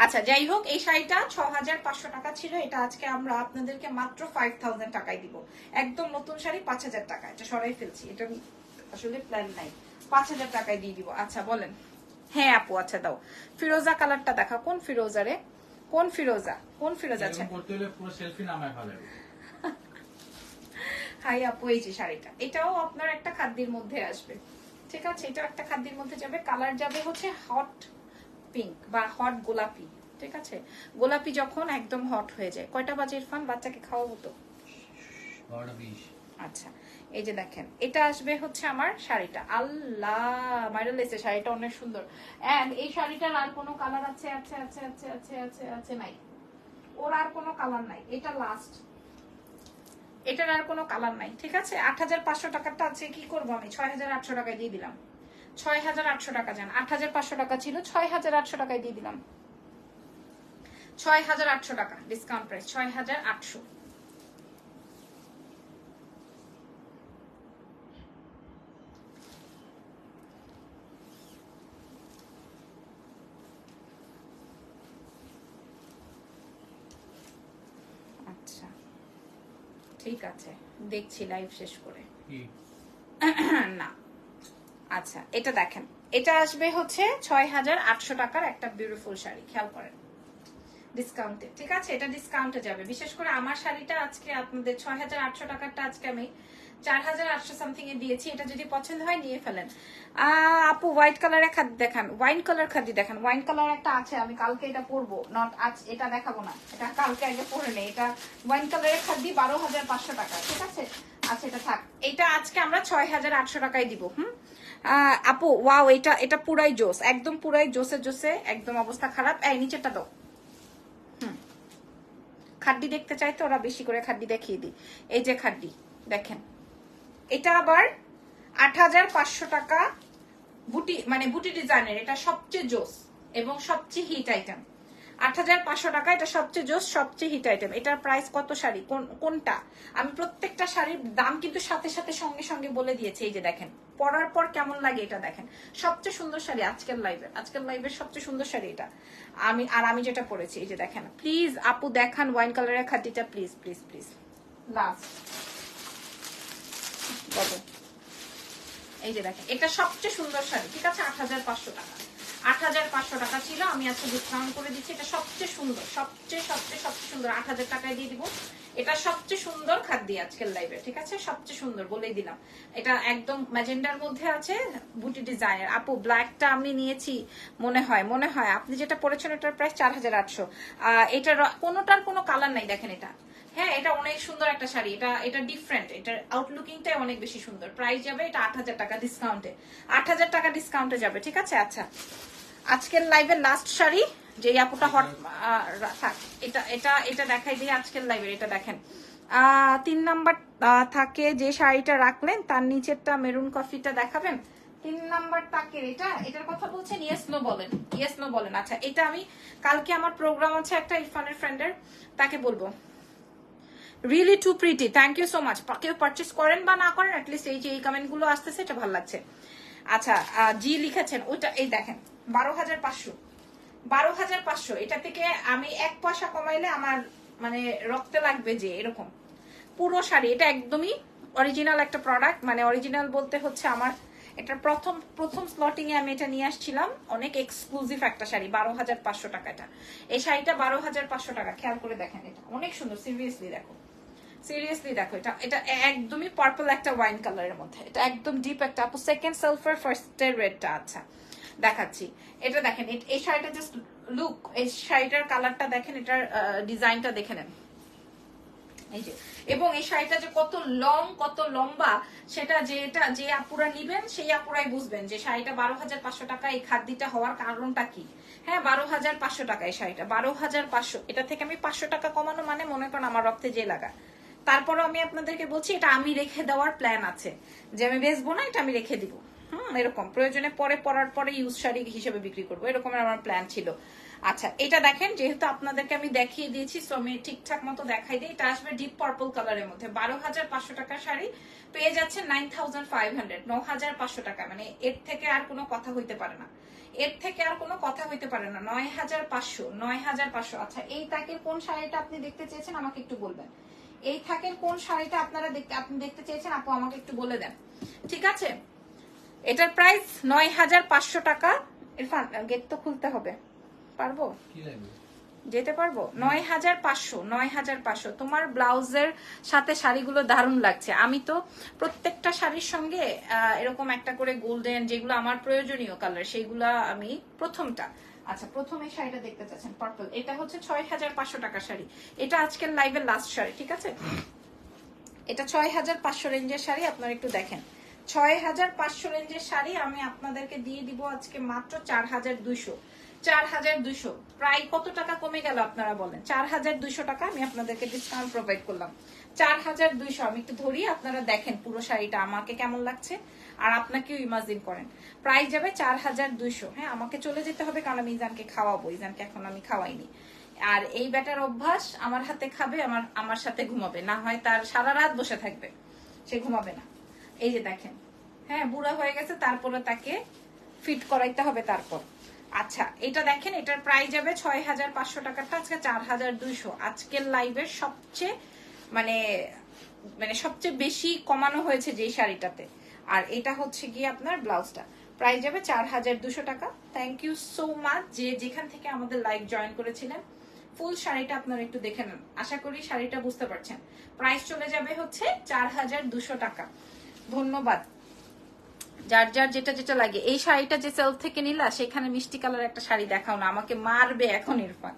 আচ্ছা, যাই হোক, এই শাড়িটা 6,500 টাকা ছিল। এটা আজকে আমরা আপনাদেরকে মাত্র 5,000 টাকায় দিব। একদম নতুন শাড়ি 5,000 টাকা। এটা সরাই ফেলছি, এটা আসলে প্ল্যান নাই, 5,000 টাকায় দিয়ে দিব। আচ্ছা বলেন। হ্যাঁ আপু, আচ্ছা দাও। ফিরোজা কালারটা দেখা। কোন ফিরোজা রে? কোন ফিরোজা? আচ্ছা করতে হলে পুরো সেলফি নামায় ফেলাবে। হাই আপু, এই যে শাড়িটা, এটাও আপনার একটা খাদ্যের মধ্যে আসবে, ঠিক আছে? এটাও একটা খাদ্যের মধ্যে যাবে। কালার যাবে হচ্ছে হট পিঙ্ক বা হট গোলাপি, ঠিক আছে? গোলাপি যখন একদম হট হয়ে যায়। কয়টা বাজে ইরফান? বাচ্চাকে খাওয়াবো তো। 12:20। আচ্ছা, এই যে দেখেন, এটা আসবে হচ্ছে আমার শাড়িটা। আল্লাহ মাইরা লেছে, শাড়িটা অনেক সুন্দর। এন্ড এই শাড়িটার আর কোনো কালার আছে? নাই, ওর আর কোনো কালার নাই। এটা লাস্ট, এটার আর কোনো কালার নাই, ঠিক আছে? 8,500 টাকাটা আছে, কি করবো আমি? 6,800 টাকায় দিয়ে দিলাম। 6,800 টাকা যান, 8,500 টাকা ছিল, 6,800 টাকায় দিয়ে দিলাম। 6,800 টাকা ডিসকাউন্ট প্রাইস, 6,800। আচ্ছা ঠিক আছে, দেখছি লাইভ শেষ করে। না, আচ্ছা এটা দেখেন, এটা আসবে হচ্ছে 6,800 টাকার একটা বিউটিফুল শাড়ি। খেয়াল করেন, ডিসকাউন্টে, ঠিক আছে? এটা ডিসকাউন্টে যাবে। বিশেষ করে আমার শাড়িটা আজকে আপনাদের 6,800 টাকারটা আজকে আমি 4,800 সামথিং এ দিয়েছি। এটা যদি পছন্দ হয় নিয়ে ফেলেন। আপু হোয়াইট কালারের খাদ্য দেখান, ওয়াইন কালার খাদ্য দেখান। ওয়াইন কালার একটা আছে, আমি কালকে এটা পরবো, নট আজ, এটা দেখাবো না, এটা কালকে আগে পরে নেই। এটা ওয়াইন কালারের খাদ্য 12,500 টাকা, ঠিক আছে? আচ্ছা এটা থাক, এটা আজকে আমরা 6,800 টাকায় দিব। আপু ওয়াও, এটা পুরাই জোস, একদম পুরাই জোসে, একদম অবস্থা খারাপ। এই নিচেরটা দাও। খাড্ডি দেখতে চাইতো ওরা, বেশি করে খাড্ডি দেখিয়ে দিই। এই যে খাড্ডি দেখেন, এটা আবার 8,500 টাকা বুটি, মানে বুটি ডিজাইনের। এটা সবচেয়ে জোস এবং সবচেয়ে হিট আইটেম। 8,500 টাকা। এটা সবচেয়ে জোস, সবচেয়ে হিট আইটেম। এটার প্রাইস কত? শাড়ি কোনটা আমি প্রত্যেকটা শাড়ির দাম কিন্তু সাথে সাথে সঙ্গে সঙ্গে বলে দিয়েছি। এই যে দেখেন, পরার পর কেমন লাগে এটা দেখেন। সবচেয়ে সুন্দর শাড়ি আজকের লাইভের সবচেয়ে সুন্দর শাড়ি এটা। আমি যেটা পরেছি, এই যে দেখেন। প্লিজ আপু দেখান ওয়াইন কালারের খাদিটা, প্লিজ প্লিজ প্লিজ। লাস্ট এই যে দেখেন, এটা সবচেয়ে সুন্দর শাড়ি, ঠিক আছে? 8,500 টাকা। 8,500 টাকা ছিল, আমি আজকে ডিসকাউন্ট করে দিচ্ছি। এটা সবচেয়ে সুন্দর, সবচেয়ে সুন্দর। 8,000 টাকায় দিয়ে দিব। এটা সবচেয়ে সুন্দর খাদ্য আজকের লাইভে, ঠিক আছে? সবচেয়ে সুন্দর বলেই দিলাম। এটা একদম ম্যাজেন্ডার মধ্যে আছে, বুটি ডিজাইনের। আপু ব্ল্যাকটা আমি নিয়েছি মনে হয় আপনি যেটা পরেছেন এটার প্রাইস 4,800। এটার কোনোটার কোনো কালার নাই, দেখেন এটা। হ্যাঁ, এটা অনেক সুন্দর একটা শাড়ি। এটা ডিফারেন্ট, এটার আউটলুকিংটাই অনেক বেশি সুন্দর। প্রাইস যাবে এটা 8,000 টাকা ডিসকাউন্টে। 8,000 টাকা ডিসকাউন্টে যাবে, ঠিক আছে? আচ্ছা, আজকের লাইভের লাস্ট শাড়ি যে আপুটা হট থাক, এটা দেখাই দিই আজকের লাইভের। এটা দেখেন, 3 নাম্বার থাকে যে শাড়িটা রাখলেন, তার নিচেরটা মেরুন কফিটা দেখাবেন। 3 নাম্বার তাকের এটার কথা বলছেন? ইয়েস নো বলেন। আচ্ছা, এটা আমি কালকে আমার প্রোগ্রাম আছে একটা ইরফানের ফ্রেন্ডের, তাকে বলবো। Really too pretty, thank you so much. কেউ পারচেস করেন বা না করেন, অ্যাটলিস্ট এই কমেন্ট গুলো আসতেছে, এটা ভালো লাগছে। আচ্ছা, জি লিখেছেন ওইটা, এই দেখেন 12,500। 12,500। এটা থেকে আমি 1 পয়সা কমাইলে আমার মানে রক্তে লাগবে যে এরকম পুরো শাড়ি। এটা একদমই অরিজিনাল একটা প্রোডাক্ট, মানে অরিজিনাল বলতে হচ্ছে আমার এটা প্রথম স্লটিং এ আমি এটা নিয়ে আসছিলাম। অনেক এক্সক্লুসিভ একটা শাড়ি, 12,500 টাকা। এটা এই শাড়িটা 12,500 টাকা। খেয়াল করে দেখেন, এটা অনেক সুন্দর। সিরিয়াসলি দেখো, এটা একদমই পার্পল একটা ওয়াইন কালারের মধ্যে। এটা একদম ডিপ একটা, আপু সেকেন্ড সালফার ফার্স্টের রেডটা। আচ্ছা দেখাচ্ছি, এটা দেখেন। এই শাড়িটা জাস্ট লুক, এই শাড়িটার কালারটা দেখেন, এটার ডিজাইনটা দেখে নেন, এই যে। এবং এই শাড়িটা যে কত লং, কত লম্বা, সেটা যে আপুরা নিবেন সেই আপুরাই বুঝবেন যে শাড়িটা 12,500 টাকা। এই খাদ্যটা হওয়ার কারণটা কি? হ্যাঁ, 12,500 টাকা এই শাড়িটা, 12,500। এটা থেকে আমি 500 টাকা কমানো মানে মনে করেন আমার রক্তে যে লাগা। তারপরও আমি আপনাদেরকে বলছি, এটা আমি রেখে দেওয়ার প্ল্যান আছে, যে আমি বেচবো না, এটা আমি রেখে দিব। এরকম প্রয়োজনে পরে পরার পরে ইউজ শাড়ি হিসেবে বিক্রি করবো, এরকমের আমার প্ল্যান ছিল। আচ্ছা, এটা দেখেন, যেহেতু আপনাদেরকে আমি দেখিয়ে দিয়েছি, সো আমি ঠিকঠাক মতো দেখাই দিই। এটা আসবে ডিপ পার্পল কালারের মধ্যে। 12,500 টাকার শাড়ি পেয়ে যাচ্ছে 9,500, 9,500 টাকা। মানে এর থেকে আর কোনো কথা হইতে পারে না, 9,500। আচ্ছা, এই তাকের কোন শাড়িটা আপনি দেখতে চেয়েছেন আমাকে একটু বলবেন। এই থাকের কোন শাড়িটা আপনি দেখতে চেয়েছেন আপু, আমাকে একটু বলে দেন, ঠিক আছে? এটার প্রাইস 9,500 টাকা। ইরফান গেট তো খুলতে হবে, পারবো? কি লাগবে? যেতে পারবো? 9,500। তোমার ব্লাউজের সাথে শাড়িগুলো দারুণ লাগছে। আমি তো প্রত্যেকটা শাড়ির সঙ্গে এরকম একটা করে গোল্ডেন, যেগুলো আমার প্রয়োজনীয় কালার, সেইগুলা আমি প্রথমটা। আচ্ছা, প্রথম এই শাড়িটা দেখতে চাচ্ছেন পার্পল। এটা হচ্ছে 6,500 টাকা শাড়ি। এটা আজকের লাইভের লাস্ট শাড়ি, ঠিক আছে? এটা 6,500 রেঞ্জের শাড়ি। আপনারা একটু দেখেন, 6,500 রেঞ্জের শাড়ি আমি আপনাদেরকে দিয়ে দিব আজকে মাত্র 4,200। 4,200 প্রায় কত টাকা কমে গেল আপনারা বলেন? 4,200 টাকা আমি আপনাদেরকে ডিসকাউন্ট প্রোভাইড করলাম। 4,200 আমি একটু ধরি, আপনারা দেখেন পুরো শাড়িটা আমাকে কেমন লাগছে, আর আপনাকেও ইমাজিন করেন। প্রাইস যাবে 4,200। হ্যাঁ, আমাকে চলে যেতে হবে, কারণ আমি ইজানকে খাওয়াবো। ইজানকে এখন আমি খাওয়াইনি। আর এই ব্যাটার অভ্যাস, আমার হাতে খাবে, আমার সাথে ঘুমাবে, না হয় তার সারা রাত বসে থাকবে, সে ঘুমাবে না। এই যে দেখেন, হ্যাঁ বুড়া হয়ে গেছে, তারপরে তাকে ফিট করাইতে হবে তারপর। আচ্ছা, এটা দেখেন, এটার প্রাইস যাবে 6,500 টাকাটা আজকে 4,200। আজকের লাইভের সবচেয়ে মানে সবচেয়ে বেশি কমানো হয়েছে যে শাড়িটাতে। আর এটা হচ্ছে গিয়ে আপনার ব্লাউজটা, প্রাইস যাবে 4,200 টাকা। থ্যাংক ইউ সো মাচ যে যেখান থেকে আমাদের লাইভ জয়েন করেছিলেন। ফুল শাড়িটা আপনারা একটু দেখে নেন, আশা করি শাড়িটা বুঝতে পারছেন। প্রাইস চলে যাবে হচ্ছে 4,200 টাকা। ধন্যবাদ। যার যার যেটা যেটা লাগে। এই শাড়িটা যে সেলফ থেকে নিলা, সেখানে মিষ্টি কালার একটা শাড়ি দেখাও না, আমাকে মারবে এখন ইরফান।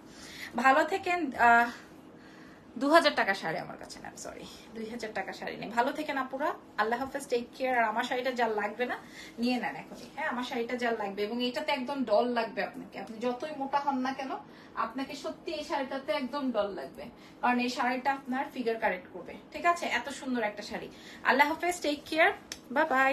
ভালো থেকেন। 2,000 টাকা শাড়ি আমার কাছে না, সরি 2,000 টাকা শাড়ি নেই। ভালো থেকেন আপুরা, আল্লাহ হাফেজ, টেক কেয়ার। আর আমার শাড়িটা যার লাগবে না নিয়ে নেন এখনই। হ্যাঁ, আমার শাড়িটা যার লাগবে, এবং এটাতে একদম ডল লাগবে আপনাকে। আপনি যতই মোটা হন না কেন, আপনাকে সত্যি এই শাড়িটাতে একদম ডল লাগবে, কারণ এই শাড়িটা আপনার ফিগার কারেক্ট করবে, ঠিক আছে? এত সুন্দর একটা শাড়ি। আল্লাহ হাফেজ, টেক কেয়ার, বাই বাই।